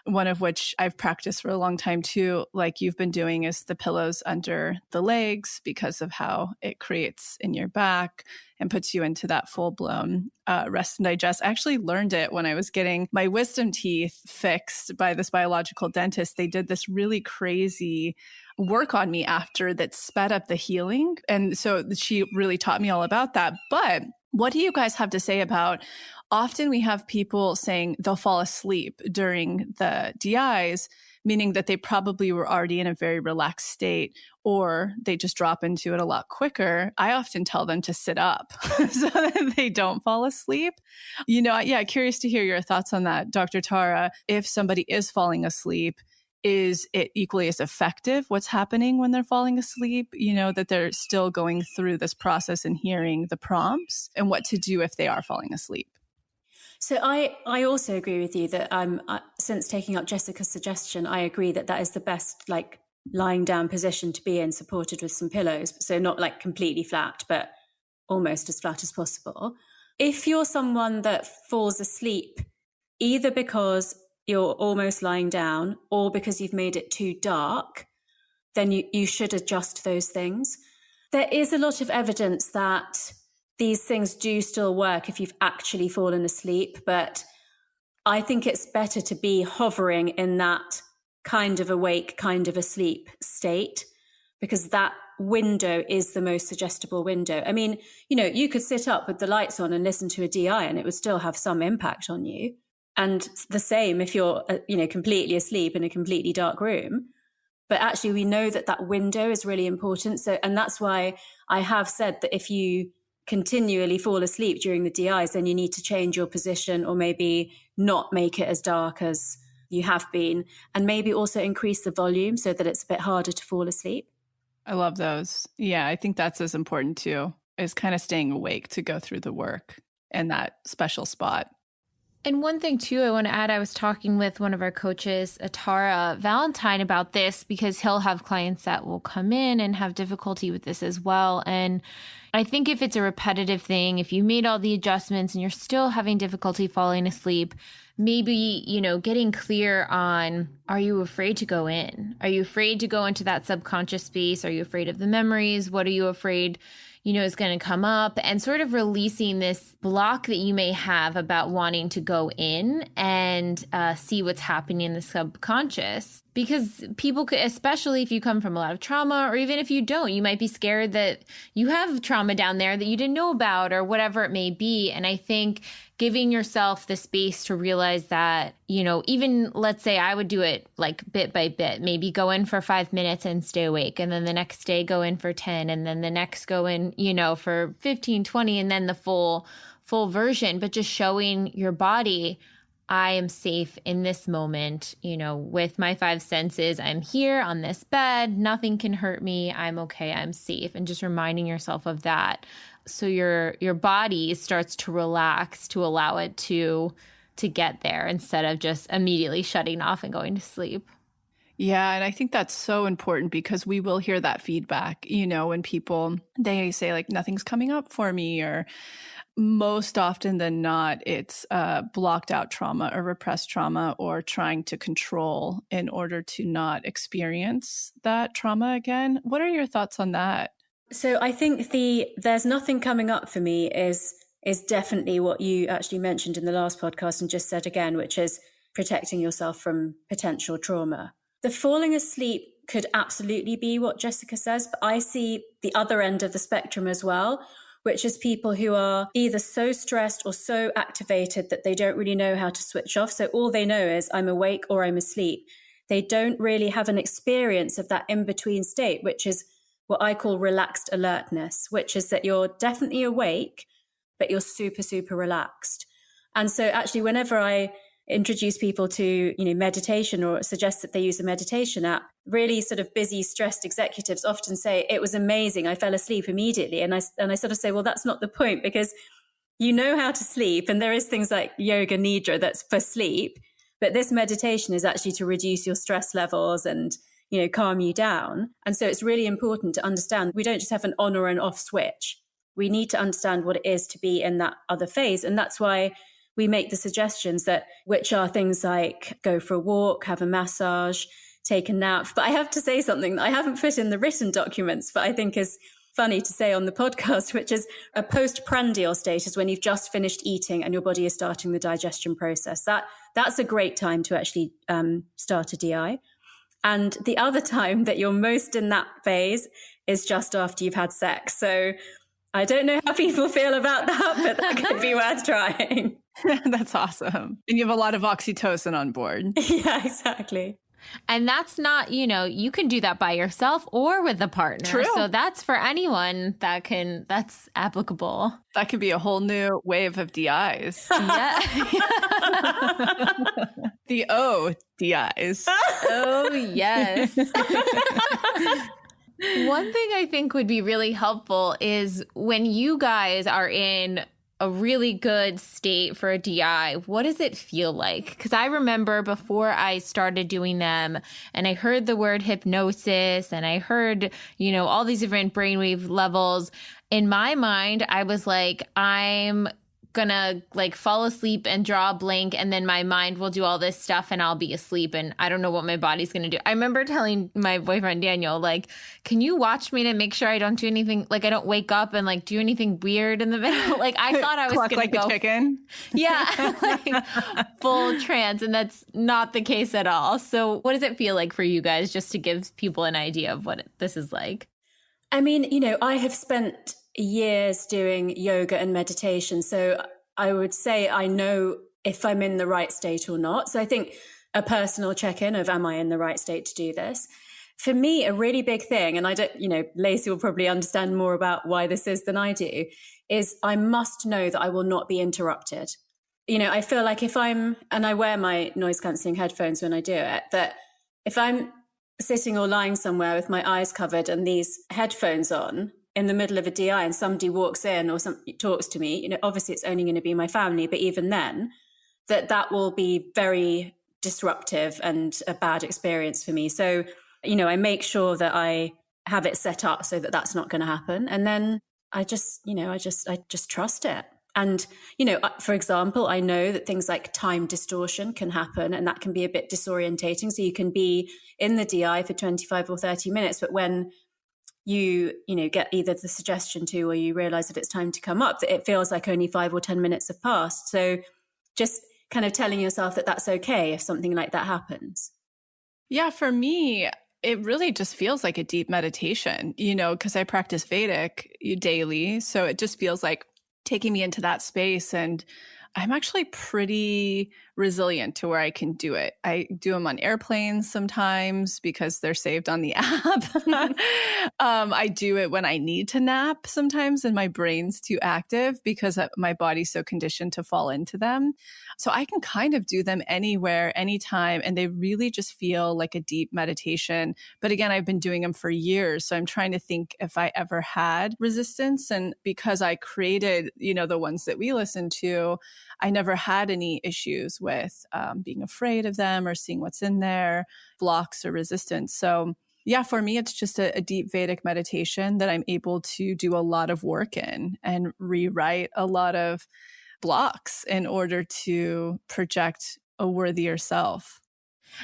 One of which I've practiced for a long time too, like you've been doing, is the pillows under the legs because of how it creates in your back and puts you into that full-blown rest and digest. I actually learned it when I was getting my wisdom teeth fixed by this biological dentist. They did this really crazy work on me after that sped up the healing. And so she really taught me all about that. But what do you guys have to say about, often we have people saying they'll fall asleep during the DIs, meaning that they probably were already in a very relaxed state, or they just drop into it a lot quicker. I often tell them to sit up so that they don't fall asleep. Curious to hear your thoughts on that, Dr. Tara. If somebody is falling asleep, is it equally as effective what's happening when they're falling asleep, that they're still going through this process and hearing the prompts, and what to do if they are falling asleep? So I also agree with you that since taking up Jessica's suggestion, I agree that is the best lying down position to be in, supported with some pillows. So not completely flat, but almost as flat as possible. If you're someone that falls asleep, either because you're almost lying down or because you've made it too dark, then you should adjust those things. There is a lot of evidence that these things do still work if you've actually fallen asleep, but I think it's better to be hovering in that kind of awake, kind of asleep state, because that window is the most suggestible window. I mean, you could sit up with the lights on and listen to a DI and it would still have some impact on you. And the same if you're, completely asleep in a completely dark room. But actually, we know that window is really important. So, and that's why I have said that if you continually fall asleep during the DIs, then you need to change your position, or maybe not make it as dark as you have been, and maybe also increase the volume so that it's a bit harder to fall asleep. I love those. Yeah, I think that's as important too, is kind of staying awake to go through the work in that special spot. And one thing too, I want to add, I was talking with one of our coaches, Tara Valentine, about this, because he'll have clients that will come in and have difficulty with this as well. And I think if it's a repetitive thing, if you made all the adjustments and you're still having difficulty falling asleep, maybe, getting clear on, are you afraid to go in? Are you afraid to go into that subconscious space? Are you afraid of the memories? What are you afraid, is going to come up? And sort of releasing this block that you may have about wanting to go in and see what's happening in the subconscious. Because people could, especially if you come from a lot of trauma, or even if you don't, you might be scared that you have trauma down there that you didn't know about, or whatever it may be. And I think giving yourself the space to realize that, even let's say I would do it like bit by bit, maybe go in for 5 minutes and stay awake. And then the next day go in for 10, and then the next go in, for 15, 20, and then the full version. But just showing your body, I am safe in this moment, with my 5 senses. I'm here on this bed. Nothing can hurt me. I'm okay. I'm safe. And just reminding yourself of that. So your body starts to relax to allow it to get there instead of just immediately shutting off and going to sleep. Yeah. And I think that's so important because we will hear that feedback, when people, they say like, nothing's coming up for me, or most often than not, it's blocked out trauma or repressed trauma, or trying to control in order to not experience that trauma again. What are your thoughts on that? So I think there's nothing coming up for me is definitely what you actually mentioned in the last podcast and just said again, which is protecting yourself from potential trauma. The falling asleep could absolutely be what Jessica says, but I see the other end of the spectrum as well, which is people who are either so stressed or so activated that they don't really know how to switch off. So all they know is I'm awake or I'm asleep. They don't really have an experience of that in-between state, which is what I call relaxed alertness, which is that you're definitely awake, but you're super, super relaxed. And so actually, whenever I introduce people to, meditation or suggest that they use a meditation app, really sort of busy, stressed executives often say, it was amazing. I fell asleep immediately. And I sort of say, well, that's not the point, because you know how to sleep. And there is things like yoga nidra that's for sleep. But this meditation is actually to reduce your stress levels and, calm you down. And so it's really important to understand we don't just have an on or an off switch. We need to understand what it is to be in that other phase. And that's why we make the suggestions which are things like go for a walk, have a massage, take a nap. But I have to say something that I haven't put in the written documents, but I think is funny to say on the podcast, which is a postprandial state is when you've just finished eating and your body is starting the digestion process. That's a great time to actually start a DI. And the other time that you're most in that phase is just after you've had sex. So I don't know how people feel about that, but that could be worth trying. That's awesome. And you have a lot of oxytocin on board. Yeah, exactly. And that's not, you can do that by yourself or with a partner. True. So that's for anyone that's applicable. That could be a whole new wave of DIs. Yeah. The O DIs. Oh, yes. One thing I think would be really helpful is when you guys are in a really good state for a DI, what does it feel like? Because I remember before I started doing them and I heard the word hypnosis and I heard, all these different brainwave levels. In my mind, I was like, I'm gonna fall asleep and draw a blank, and then my mind will do all this stuff and I'll be asleep and I don't know what my body's gonna do. I remember telling my boyfriend Daniel, can you watch me to make sure I don't do anything, I don't wake up and do anything weird in the middle? I thought I was gonna go a chicken. Yeah, full trance, and that's not the case at all. So what does it feel like for you guys, just to give people an idea of what this is like? I mean, I have spent years doing yoga and meditation. So I would say I know if I'm in the right state or not. So I think a personal check-in of, am I in the right state to do this? For me, a really big thing, and I don't, Lacy will probably understand more about why this is than I do, is I must know that I will not be interrupted. I feel like and I wear my noise cancelling headphones when I do it, that if I'm sitting or lying somewhere with my eyes covered and these headphones on, in the middle of a DI and somebody walks in or talks to me, obviously it's only going to be my family, but even then, that will be very disruptive and a bad experience for me. So, I make sure that I have it set up so that that's not going to happen. And then I just trust it. And, for example, I know that things like time distortion can happen, and that can be a bit disorientating. So you can be in the DI for 25 or 30 minutes, but when you get either the suggestion to, or you realize that it's time to come up, that it feels like only 5 or 10 minutes have passed. So just kind of telling yourself that that's okay if something like that happens. Yeah, for me, it really just feels like a deep meditation, because I practice Vedic daily. So it just feels like taking me into that space. And I'm actually pretty resilient to where I can do it. I do them on airplanes sometimes because they're saved on the app. I do it when I need to nap sometimes and my brain's too active because my body's so conditioned to fall into them. So I can kind of do them anywhere, anytime, and they really just feel like a deep meditation. But again, I've been doing them for years. So I'm trying to think if I ever had resistance. And because I created, the ones that we listen to, I never had any issues with being afraid of them or seeing what's in there, blocks or resistance. So yeah, for me, it's just a deep Vedic meditation that I'm able to do a lot of work in and rewrite a lot of blocks in order to project a worthier self.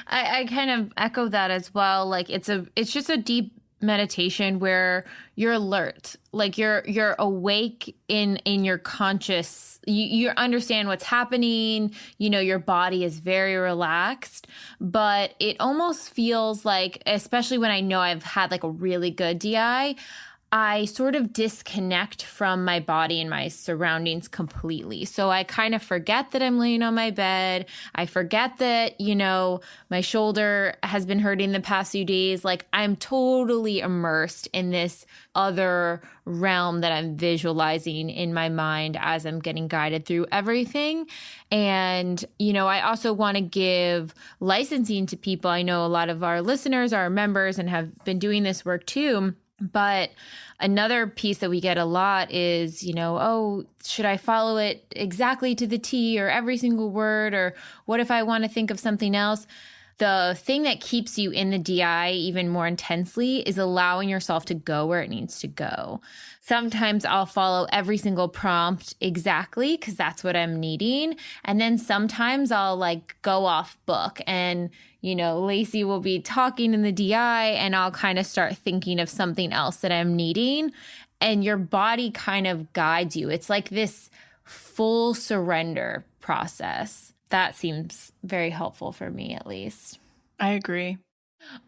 I kind of echo that as well. Like it's just a deep meditation where you're alert, like you're awake in your conscious, you understand what's happening, your body is very relaxed, but it almost feels like, especially when I know I've had like a really good DI, I sort of disconnect from my body and my surroundings completely. So I kind of forget that I'm laying on my bed. I forget that, my shoulder has been hurting the past few days. Like I'm totally immersed in this other realm that I'm visualizing in my mind as I'm getting guided through everything. And, I also want to give licensing to people. I know a lot of our listeners are members and have been doing this work too. But another piece that we get a lot is, should I follow it exactly to the T or every single word? Or what if I want to think of something else? The thing that keeps you in the DI even more intensely is allowing yourself to go where it needs to go. Sometimes I'll follow every single prompt exactly because that's what I'm needing. And then sometimes I'll go off book and, Lacy will be talking in the DI and I'll kind of start thinking of something else that I'm needing. And your body kind of guides you. It's like this full surrender process. That seems very helpful for me, at least. I agree.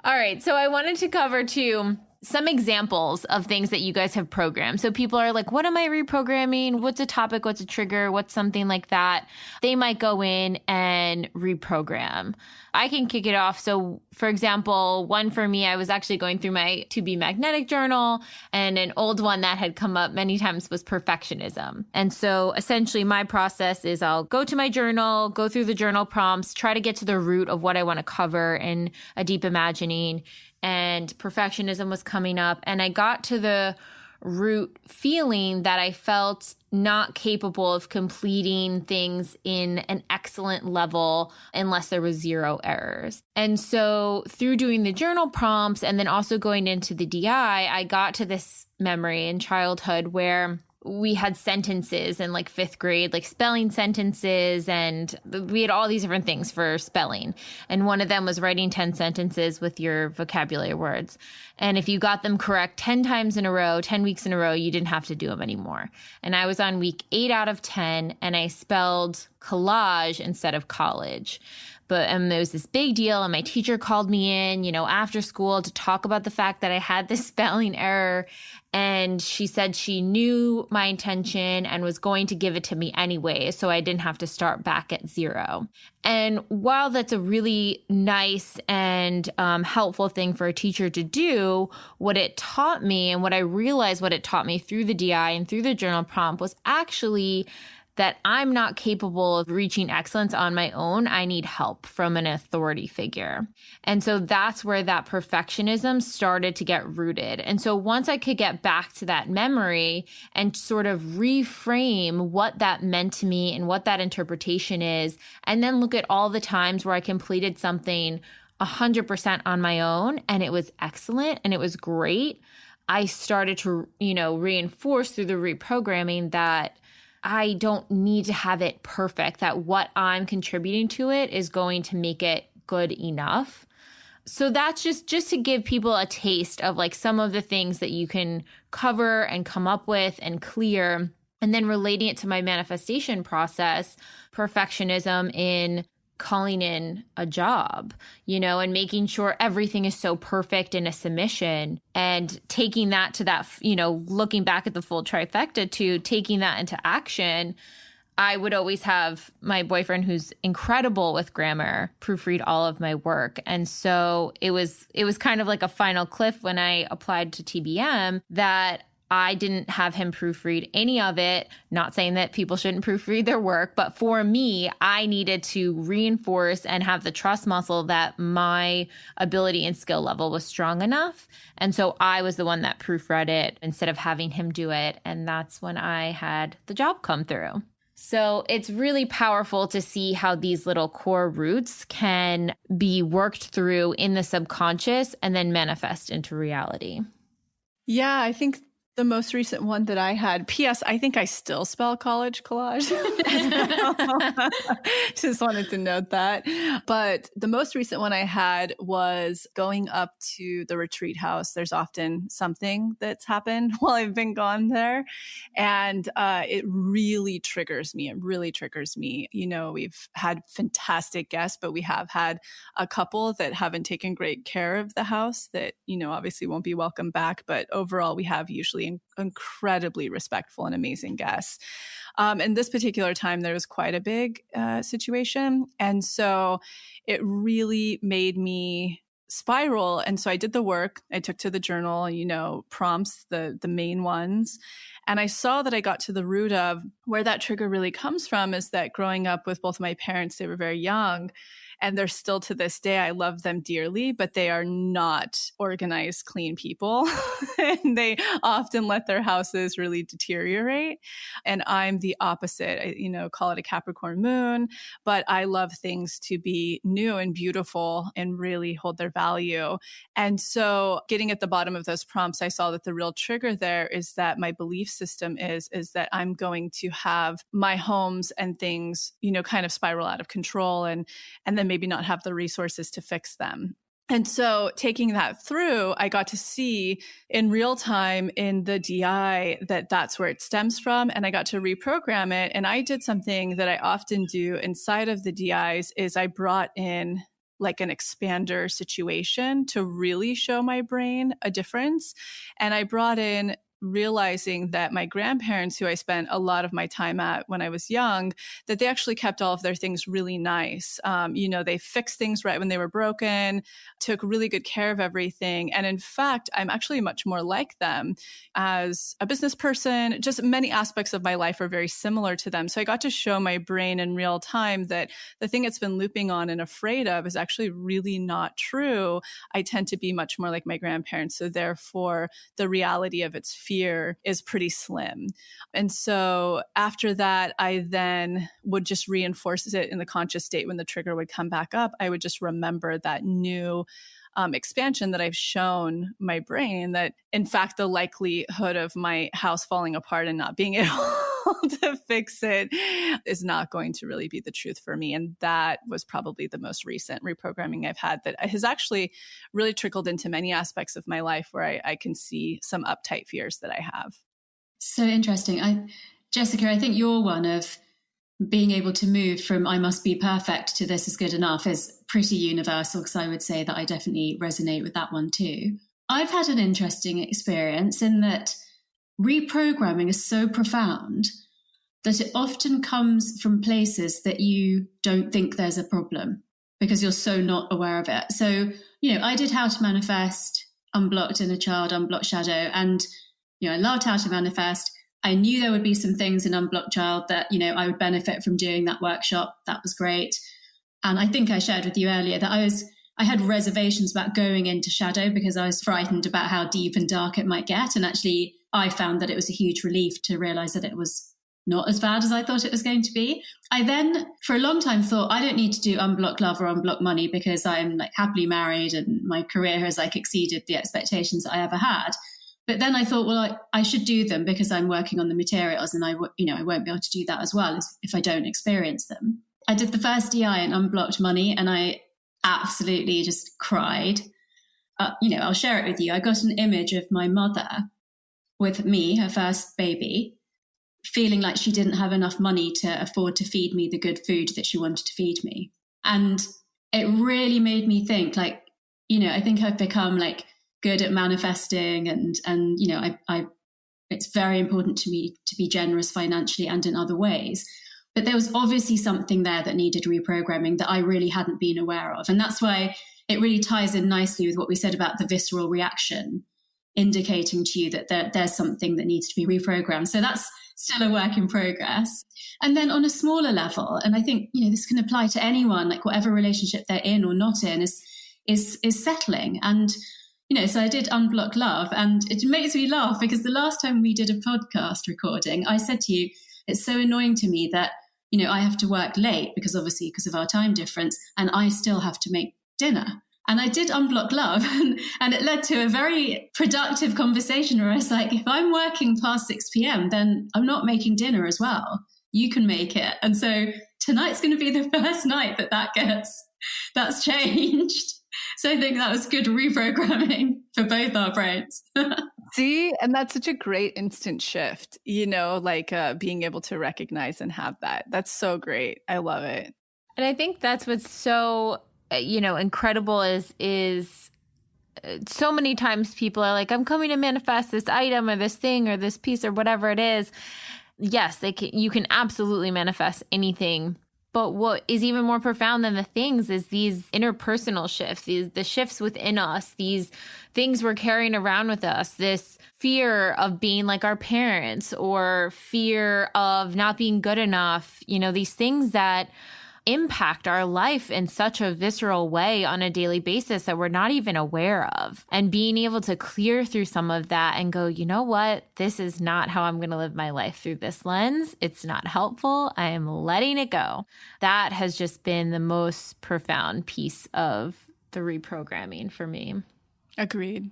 All right. So I wanted to cover too some examples of things that you guys have programmed. So people are like, what am I reprogramming? What's a topic? What's a trigger? What's something like that? They might go in and reprogram. I can kick it off. So for example, one for me, I was actually going through my To Be Magnetic journal, and an old one that had come up many times was perfectionism. And so essentially my process is I'll go to my journal, go through the journal prompts, try to get to the root of what I want to cover in a deep imagining. And perfectionism was coming up, and I got to the root feeling that I felt not capable of completing things in an excellent level unless there was 0 errors. And so through doing the journal prompts and then also going into the DI, I got to this memory in childhood where we had sentences in 5th grade, spelling sentences, and we had all these different things for spelling. And one of them was writing 10 sentences with your vocabulary words. And if you got them correct 10 times in a row, 10 weeks in a row, you didn't have to do them anymore. And I was on week 8 out of 10, and I spelled collage instead of college. But there was this big deal, and my teacher called me in, after school to talk about the fact that I had this spelling error. And she said she knew my intention and was going to give it to me anyway, so I didn't have to start back at 0. And while that's a really nice and helpful thing for a teacher to do, what it taught me and what I realized what it taught me through the DI and through the journal prompt was actually that I'm not capable of reaching excellence on my own. I need help from an authority figure. And so that's where that perfectionism started to get rooted. And so once I could get back to that memory and sort of reframe what that meant to me and what that interpretation is, and then look at all the times where I completed something 100% on my own and it was excellent and it was great, I started to, reinforce through the reprogramming that I don't need to have it perfect, that what I'm contributing to it is going to make it good enough. So that's just to give people a taste of like some of the things that you can cover and come up with and clear. And then relating it to my manifestation process, perfectionism in calling in a job, and making sure everything is so perfect in a submission, and taking that to that, looking back at the full trifecta to taking that into action. I would always have my boyfriend, who's incredible with grammar, proofread all of my work. And so it was kind of like a final cliff when I applied to TBM that I didn't have him proofread any of it. Not saying that people shouldn't proofread their work, but for me, I needed to reinforce and have the trust muscle that my ability and skill level was strong enough. And so I was the one that proofread it instead of having him do it. And that's when I had the job come through. So it's really powerful to see how these little core roots can be worked through in the subconscious and then manifest into reality. Yeah, I think the most recent one that I had, P.S., I think I still spell collage. Just wanted to note that. But the most recent one I had was going up to the retreat house. There's often something that's happened while I've been gone there. And it really triggers me. We've had fantastic guests, but we have had a couple that haven't taken great care of the house that, obviously won't be welcome back. But overall, we have usually incredibly respectful and amazing guests. And this particular time, there was quite a big situation. And so it really made me spiral. And so I did the work. I took to the journal, prompts, the main ones. And I saw that I got to the root of where that trigger really comes from is that growing up with both my parents, they were very young. And they're still to this day, I love them dearly, but they are not organized, clean people. And they often let their houses really deteriorate. And I'm the opposite. I, call it a Capricorn moon, but I love things to be new and beautiful and really hold their value. And so getting at the bottom of those prompts, I saw that the real trigger there is that my belief system is that I'm going to have my homes and things, kind of spiral out of control and then maybe not have the resources to fix them. And so taking that through, I got to see in real time in the DI that that's where it stems from. And I got to reprogram it. And I did something that I often do inside of the DIs is I brought in like an expander situation to really show my brain a difference. And I brought in realizing that my grandparents, who I spent a lot of my time at when I was young, that they actually kept all of their things really nice. They fixed things right when they were broken, took really good care of everything. And in fact, I'm actually much more like them as a business person. Just many aspects of my life are very similar to them. So I got to show my brain in real time that the thing it's been looping on and afraid of is actually really not true. I tend to be much more like my grandparents. So therefore, the reality of its fear is pretty slim. And so after that, I then would just reinforce it in the conscious state. When the trigger would come back up, I would just remember that new expansion that I've shown my brain that, in fact, the likelihood of my house falling apart and not being able to fix it is not going to really be the truth for me. And that was probably the most recent reprogramming I've had that has actually really trickled into many aspects of my life where I can see some uptight fears that I have. So interesting. Jessica, I think you're one of being able to move from I must be perfect to this is good enough is pretty universal, because I would say that I definitely resonate with that one too. I've had an interesting experience in that reprogramming is so profound that it often comes from places that you don't think there's a problem because you're so not aware of it. So, I did How to Manifest, Unblocked Inner Child, Unblocked Shadow, and, I loved How to Manifest. I knew there would be some things in Unblocked Child that, I would benefit from doing that workshop. That was great. And I think I shared with you earlier that I had reservations about going into Shadow because I was frightened about how deep and dark it might get. And actually, I found that it was a huge relief to realize that it was not as bad as I thought it was going to be. I then, for a long time, thought I don't need to do Unblock Love or Unblock Money because I'm happily married and my career has exceeded the expectations that I ever had. But then I thought, well, I should do them because I'm working on the materials, and I won't be able to do that as well if I don't experience them. I did the first DI and unblocked money, and I absolutely just cried. I'll share it with you. I got an image of my mother with me, her first baby, feeling like she didn't have enough money to afford to feed me the good food that she wanted to feed me. And it really made me think, like, I think I've become like good at manifesting, and it's very important to me to be generous financially and in other ways. But there was obviously something there that needed reprogramming that I really hadn't been aware of. And that's why it really ties in nicely with what we said about the visceral reaction, indicating to you that there's something that needs to be reprogrammed. So that's still a work in progress. And then on a smaller level, and I think, this can apply to anyone, like whatever relationship they're in or not in, is settling. And, so I did Unblock Love, and it makes me laugh because the last time we did a podcast recording, I said to you, it's so annoying to me that, I have to work late because of our time difference, and I still have to make dinner. And I did Unblock Love, and it led to a very productive conversation where I was like, if I'm working past 6 p.m., then I'm not making dinner as well. You can make it. And so tonight's going to be the first night that's changed. So I think that was good reprogramming for both our brains. See, and that's such a great instant shift, being able to recognize and have that. That's so great. I love it. And I think that's what's so incredible is so many times people are like, I'm coming to manifest this item or this thing or this piece or whatever it is. Yes, you can absolutely manifest anything. But what is even more profound than the things is these interpersonal shifts, the shifts within us, these things we're carrying around with us, this fear of being like our parents or fear of not being good enough, these things that impact our life in such a visceral way on a daily basis that we're not even aware of. And being able to clear through some of that and go, you know what? This is not how I'm going to live my life through this lens. It's not helpful. I am letting it go. That has just been the most profound piece of the reprogramming for me. Agreed.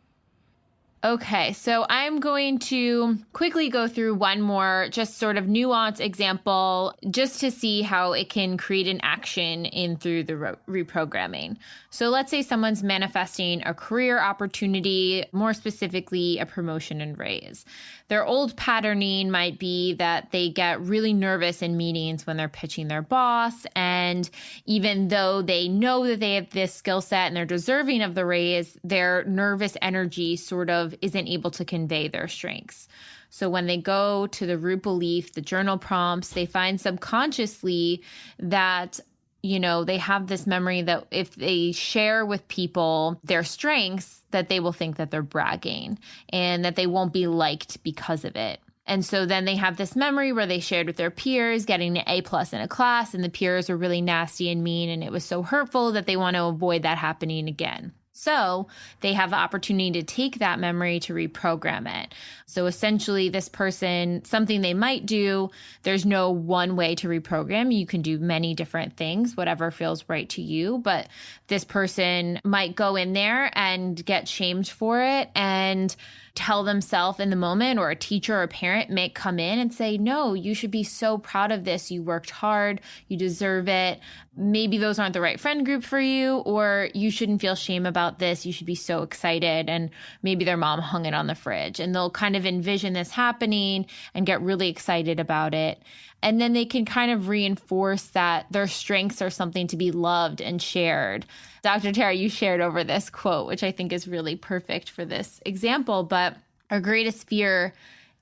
Okay, so I'm going to quickly go through one more just sort of nuanced example just to see how it can create an action in through the reprogramming. So let's say someone's manifesting a career opportunity, more specifically a promotion and raise. Their old patterning might be that they get really nervous in meetings when they're pitching their boss. And even though they know that they have this skill set and they're deserving of the raise, their nervous energy sort of isn't able to convey their strengths. So when they go to the root belief, the journal prompts, they find subconsciously that they have this memory that if they share with people their strengths, that they will think that they're bragging and that they won't be liked because of it. And so then they have this memory where they shared with their peers, getting an A+ in a class, and the peers were really nasty and mean, and it was so hurtful that they want to avoid that happening again. So they have the opportunity to take that memory to reprogram it. So essentially this person, something they might do, there's no one way to reprogram. You can do many different things, whatever feels right to you. But this person might go in there and get shamed for it and tell themselves in the moment, or a teacher or a parent may come in and say, no, you should be so proud of this. You worked hard. You deserve it. Maybe those aren't the right friend group for you, or you shouldn't feel shame about this. You should be so excited. And maybe their mom hung it on the fridge, and they'll kind of envision this happening and get really excited about it. And then they can kind of reinforce that their strengths are something to be loved and shared. Dr. Tara, you shared over this quote, which I think is really perfect for this example. But our greatest fear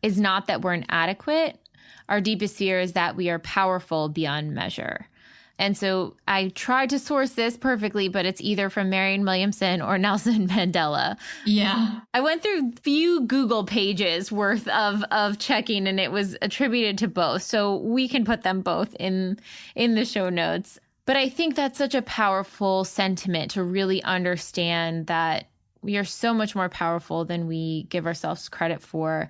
is not that we're inadequate. Our deepest fear is that we are powerful beyond measure. And so I tried to source this perfectly, but it's either from Marianne Williamson or Nelson Mandela. Yeah. I went through a few Google pages worth of checking, and it was attributed to both. So we can put them both in the show notes. But I think that's such a powerful sentiment to really understand that we are so much more powerful than we give ourselves credit for.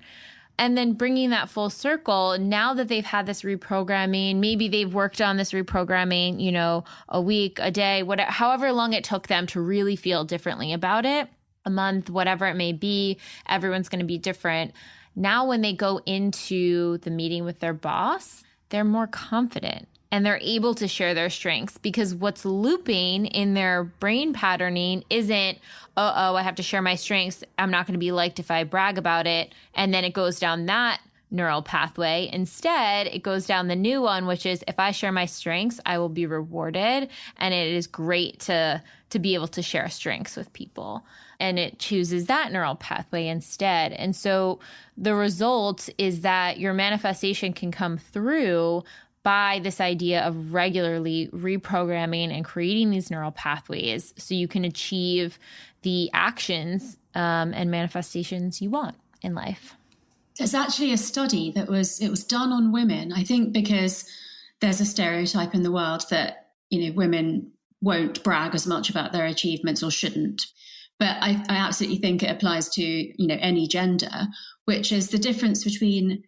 And then bringing that full circle, now that they've had this reprogramming, maybe they've worked on this reprogramming, a week, a day, whatever, however long it took them to really feel differently about it. a month, whatever it may be. Everyone's going to be different. Now, when they go into the meeting with their boss, they're more confident and they're able to share their strengths, because what's looping in their brain patterning isn't, I have to share my strengths, I'm not going to be liked if I brag about it. And then it goes down that neural pathway. Instead, it goes down the new one, which is, if I share my strengths, I will be rewarded. And it is great to be able to share strengths with people. And it chooses that neural pathway instead. And so the result is that your manifestation can come through by this idea of regularly reprogramming and creating these neural pathways so you can achieve the actions and manifestations you want in life. There's actually a study it was done on women, I think, because there's a stereotype in the world that, women won't brag as much about their achievements or shouldn't. But I absolutely think it applies to, any gender, which is the difference between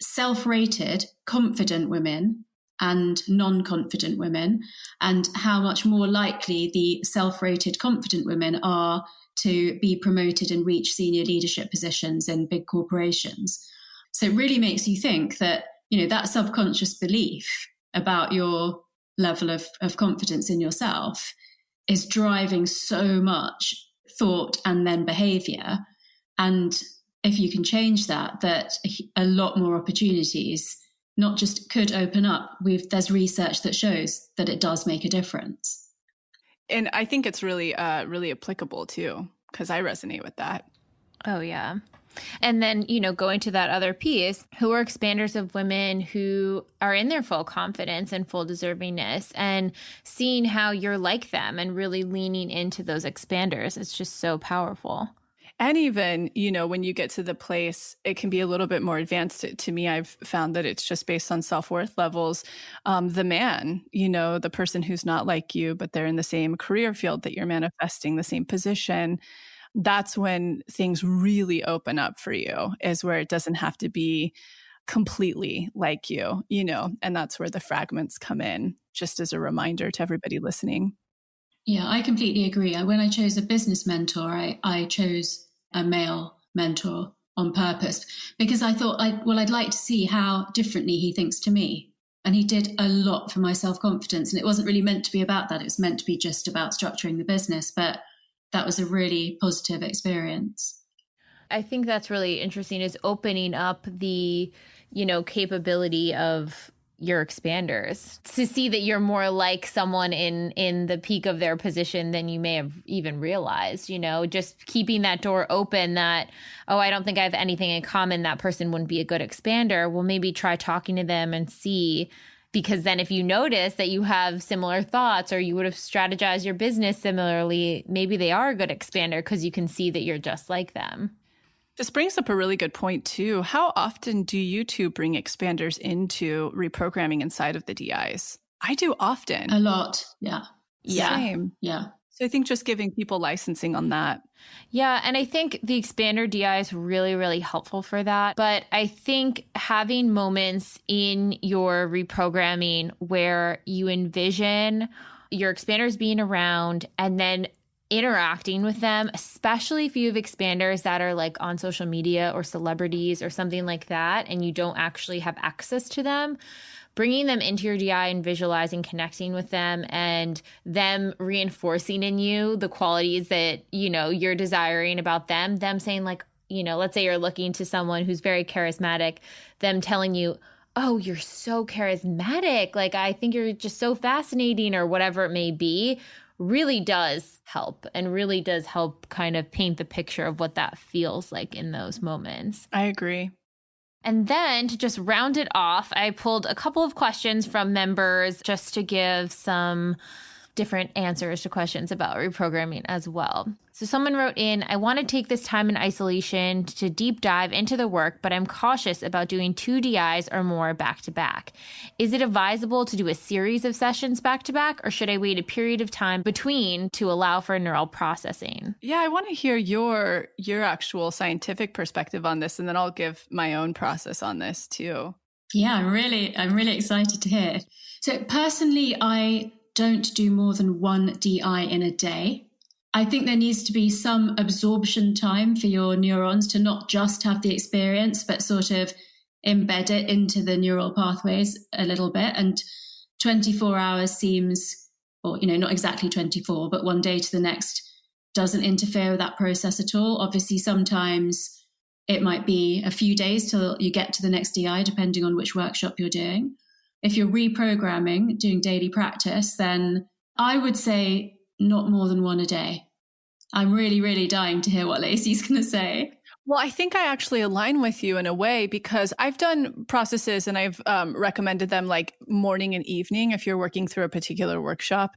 self-rated, confident women and non-confident women, and how much more likely the self-rated, confident women are to be promoted and reach senior leadership positions in big corporations. So it really makes you think that, that subconscious belief about your level of confidence in yourself is driving so much thought and then behavior. And if you can change that a lot more opportunities not just could open up. There's research that shows that it does make a difference. And I think it's really, really applicable too, because I resonate with that. Oh, yeah. And then, going to that other piece, who are expanders of women who are in their full confidence and full deservingness, and seeing how you're like them and really leaning into those expanders. It's just so powerful. And even, when you get to the place, it can be a little bit more advanced. To me, I've found that it's just based on self-worth levels. The man, the person who's not like you, but they're in the same career field that you're manifesting, the same position. That's when things really open up for you, is where it doesn't have to be completely like you, and that's where the fragments come in, just as a reminder to everybody listening. Yeah, I completely agree. When I chose a business mentor, I chose a male mentor on purpose because I thought, I'd like to see how differently he thinks to me. And he did a lot for my self-confidence. And it wasn't really meant to be about that. It was meant to be just about structuring the business. But that was a really positive experience. I think that's really interesting, is opening up the, capability of your expanders to see that you're more like someone in the peak of their position than you may have even realized, just keeping that door open that, I don't think I have anything in common. That person wouldn't be a good expander. Well, maybe try talking to them and see, because then if you notice that you have similar thoughts or you would have strategized your business similarly, maybe they are a good expander because you can see that you're just like them. This brings up a really good point, too. How often do you two bring expanders into reprogramming inside of the DIs? I do often. A lot. Yeah. Same. Yeah. So I think just giving people licensing on that. Yeah. And I think the expander DI is really, really helpful for that. But I think having moments in your reprogramming where you envision your expanders being around and then interacting with them, especially if you have expanders that are like on social media or celebrities or something like that, and you don't actually have access to them, bringing them into your DI and visualizing, connecting with them, and them reinforcing in you the qualities that, you're desiring about them saying like, let's say you're looking to someone who's very charismatic, them telling you, oh, you're so charismatic. Like, I think you're just so fascinating, or whatever it may be, really does help, and really does help kind of paint the picture of what that feels like in those moments. I agree. And then to just round it off, I pulled a couple of questions from members just to give some different answers to questions about reprogramming as well. So someone wrote in, I want to take this time in isolation to deep dive into the work, but I'm cautious about doing 2 DIs or more back to back. Is it advisable to do a series of sessions back to back, or should I wait a period of time between to allow for neural processing? Yeah, I want to hear your actual scientific perspective on this, and then I'll give my own process on this too. Yeah, I'm really excited to hear. So personally, I don't do more than 1 DI in a day. I think there needs to be some absorption time for your neurons to not just have the experience, but sort of embed it into the neural pathways a little bit. And 24 hours seems, or, not exactly 24, but one day to the next doesn't interfere with that process at all. Obviously, sometimes it might be a few days till you get to the next DI, depending on which workshop you're doing. If you're reprogramming, doing daily practice, then I would say not more than one a day. I'm really, really dying to hear what Lacy's going to say. Well, I think I actually align with you in a way, because I've done processes and I've recommended them like morning and evening if you're working through a particular workshop.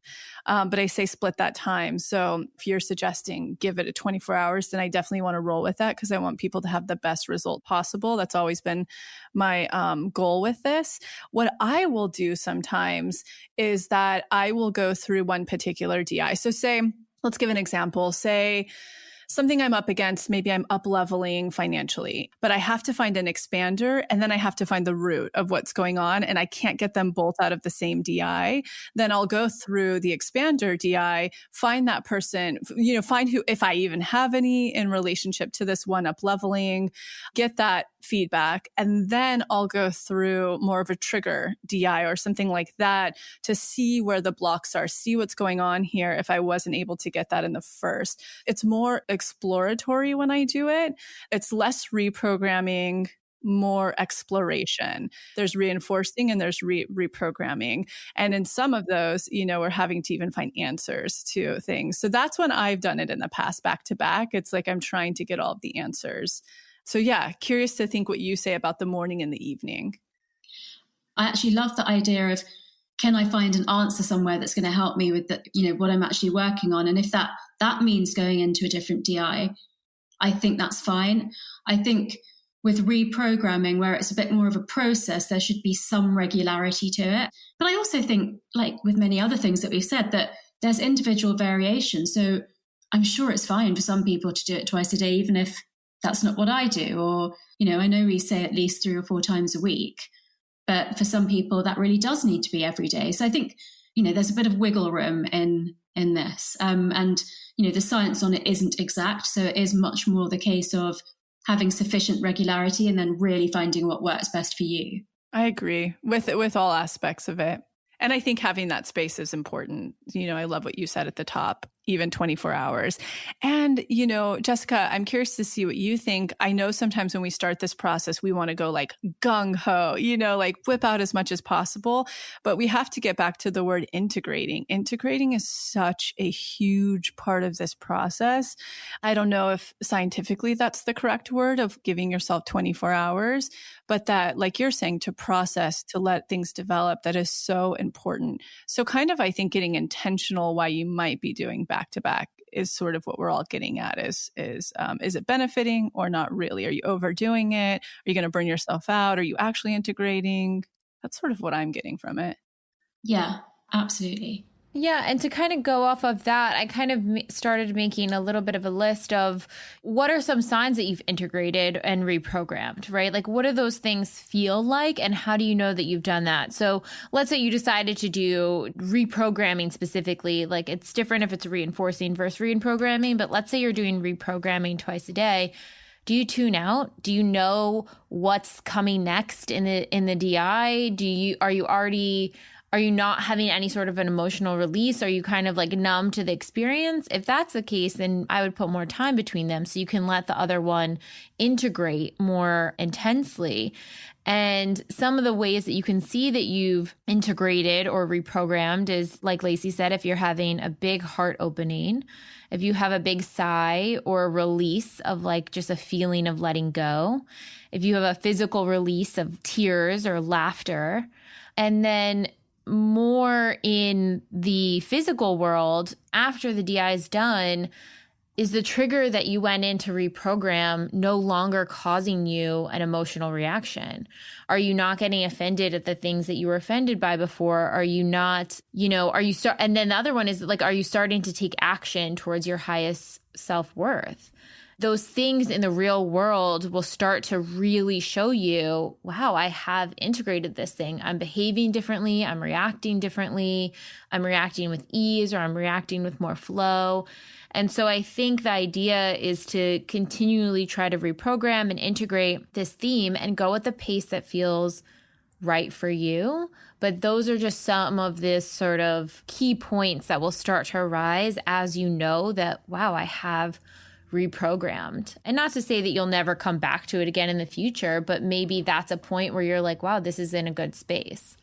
But I say split that time. So if you're suggesting give it a 24 hours, then I definitely want to roll with that, because I want people to have the best result possible. That's always been my goal with this. What I will do sometimes is that I will go through one particular DI. So say, let's give an example. Say something I'm up against, maybe I'm up leveling financially, but I have to find an expander and then I have to find the root of what's going on, and I can't get them both out of the same DI. Then I'll go through the expander DI, find that person, find who, if I even have any in relationship to this one up leveling, get that feedback. And then I'll go through more of a trigger DI or something like that to see where the blocks are, see what's going on here if I wasn't able to get that in the first. It's more exploratory when I do it. It's less reprogramming, more exploration. There's reinforcing and there's reprogramming. And in some of those, we're having to even find answers to things. So that's when I've done it in the past, back to back. It's like I'm trying to get all of the answers. So yeah, curious to think what you say about the morning and the evening. I actually love the idea of, can I find an answer somewhere that's going to help me with what I'm actually working on? And if that means going into a different DI, I think that's fine. I think with reprogramming, where it's a bit more of a process, there should be some regularity to it. But I also think, like with many other things that we've said, that there's individual variation. So I'm sure it's fine for some people to do it twice a day, even if that's not what I do. Or, I know we say at least 3 or 4 times a week, but for some people that really does need to be every day. So I think, there's a bit of wiggle room in this. And, the science on it isn't exact. So it is much more the case of having sufficient regularity and then really finding what works best for you. I agree with all aspects of it. And I think having that space is important. I love what you said at the top, even 24 hours. And, Jessica, I'm curious to see what you think. I know sometimes when we start this process, we want to go like gung ho, like whip out as much as possible. But we have to get back to the word integrating. Integrating is such a huge part of this process. I don't know if scientifically that's the correct word of giving yourself 24 hours, but that, like you're saying, to process, to let things develop, that is so important. So kind of, I think, getting intentional why you might be doing back to back is sort of what we're all getting at is it benefiting or not really? Are you overdoing it? Are you going to burn yourself out? Are you actually integrating? That's sort of what I'm getting from it. Yeah, absolutely. Yeah. And to kind of go off of that, I kind of started making a little bit of a list of what are some signs that you've integrated and reprogrammed, right? Like, what do those things feel like? And how do you know that you've done that? So let's say you decided to do reprogramming specifically. Like, it's different if it's reinforcing versus reprogramming, but let's say you're doing reprogramming twice a day. Do you tune out? Do you know what's coming next in the DI? Are you not having any sort of an emotional release? Are you kind of like numb to the experience? If that's the case, then I would put more time between them so you can let the other one integrate more intensely. And some of the ways that you can see that you've integrated or reprogrammed is, like Lacy said, if you're having a big heart opening, if you have a big sigh or a release of like just a feeling of letting go, if you have a physical release of tears or laughter, and then more in the physical world, after the DI is done, is the trigger that you went in to reprogram no longer causing you an emotional reaction? Are you not getting offended at the things that you were offended by before? Are you not, and then the other one is like, are you starting to take action towards your highest self-worth. Those things in the real world will start to really show you, wow, I have integrated this thing. I'm behaving differently. I'm reacting differently. I'm reacting with ease, or I'm reacting with more flow. And so I think the idea is to continually try to reprogram and integrate this theme and go at the pace that feels right for you. But those are just some of this sort of key points that will start to arise as you know that, wow, I have reprogrammed. And not to say that you'll never come back to it again in the future, but maybe that's a point where you're like, wow, this is in a good space.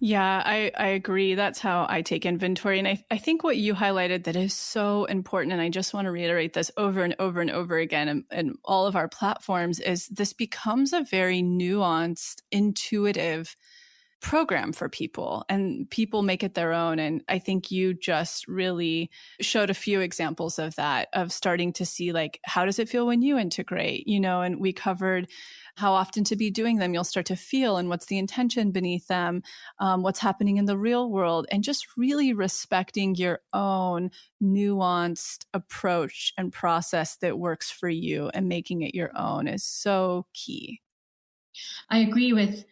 Yeah, I agree. That's how I take inventory. And I think what you highlighted that is so important, and I just want to reiterate this over and over and over again in all of our platforms, is this becomes a very nuanced, intuitive program for people, and people make it their own. And I think you just really showed a few examples of that, of starting to see like, how does it feel when you integrate, and we covered how often to be doing them, you'll start to feel, and what's the intention beneath them, what's happening in the real world, and just really respecting your own nuanced approach and process that works for you and making it your own is so key. I agree with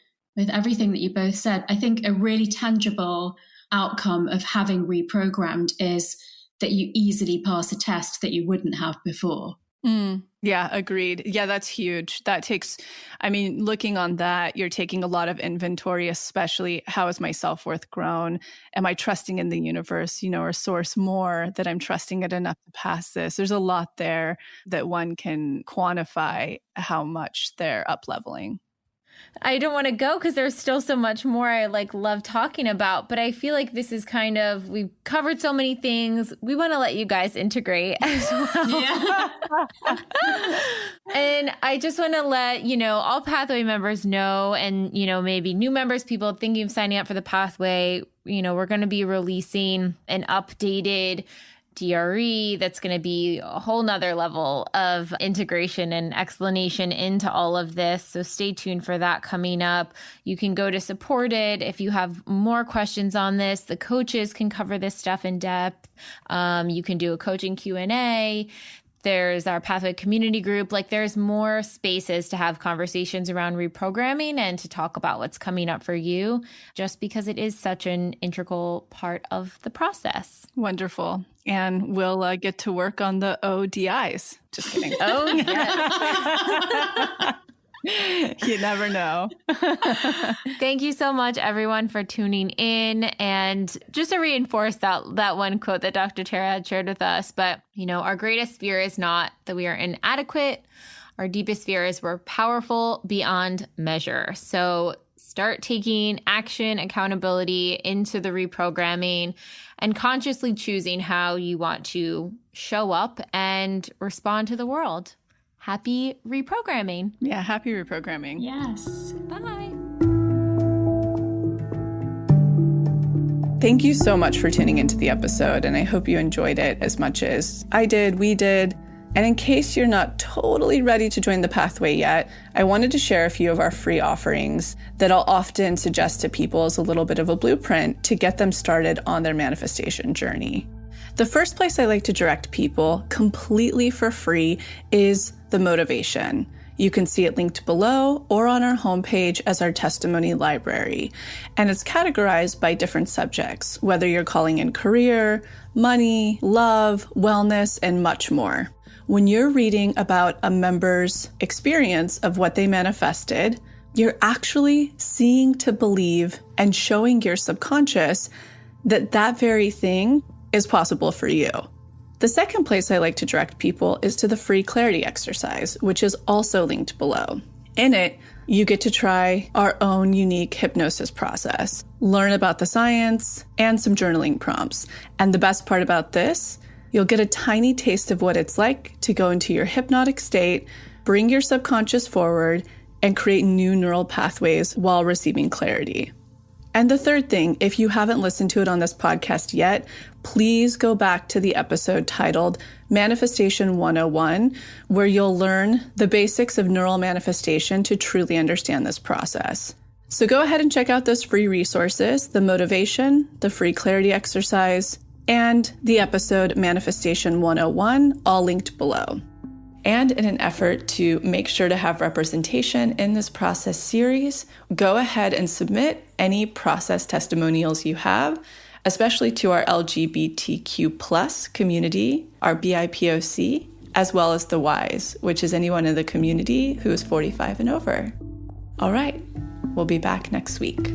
everything that you both said. I think a really tangible outcome of having reprogrammed is that you easily pass a test that you wouldn't have before. Yeah, agreed. Yeah, that's huge. That takes, looking on that, you're taking a lot of inventory, especially how has my self-worth grown? Am I trusting in the universe, or source more, that I'm trusting it enough to pass this? There's a lot there that one can quantify how much they're up-leveling. I don't want to go because there's still so much more I love talking about, but I feel like this is we've covered so many things. We want to let you guys integrate as well. Yeah. And I just want to let, all Pathway members know, and, maybe new members, people thinking of signing up for the Pathway, we're going to be releasing an updated DRE that's going to be a whole nother level of integration and explanation into all of this. So stay tuned for that coming up. You can go to Supported if you have more questions on this. The coaches can cover this stuff in depth. You can do a coaching Q&A. There's our Pathway community group. There's more spaces to have conversations around reprogramming and to talk about what's coming up for you, just because it is such an integral part of the process. Wonderful. And we'll get to work on the ODIs. Just kidding. Oh, yes. You never know. Thank you so much, everyone, for tuning in. And just to reinforce that one quote that Dr. Tara had shared with us, but, our greatest fear is not that we are inadequate. Our deepest fear is we're powerful beyond measure. So start taking action, accountability into the reprogramming, and consciously choosing how you want to show up and respond to the world. Happy reprogramming. Yeah, happy reprogramming. Yes. Bye. Thank you so much for tuning into the episode, and I hope you enjoyed it as much as I did, we did. And in case you're not totally ready to join the Pathway yet, I wanted to share a few of our free offerings that I'll often suggest to people as a little bit of a blueprint to get them started on their manifestation journey. The first place I like to direct people completely for free is the motivation. You can see it linked below or on our homepage as our testimony library. And it's categorized by different subjects, whether you're calling in career, money, love, wellness, and much more. When you're reading about a member's experience of what they manifested, you're actually seeing to believe and showing your subconscious that that very thing is possible for you. The second place I like to direct people is to the free clarity exercise, which is also linked below. In it, you get to try our own unique hypnosis process, learn about the science, and some journaling prompts. And the best part about this, you'll get a tiny taste of what it's like to go into your hypnotic state, bring your subconscious forward, and create new neural pathways while receiving clarity. And the third thing, if you haven't listened to it on this podcast yet, please go back to the episode titled Manifestation 101, where you'll learn the basics of neural manifestation to truly understand this process. So go ahead and check out those free resources, the motivation, the free clarity exercise, and the episode Manifestation 101, all linked below. And in an effort to make sure to have representation in this process series, go ahead and submit any process testimonials you have, especially to our LGBTQ+ community, our BIPOC, as well as the Ys, which is anyone in the community who is 45 and over. All right, we'll be back next week.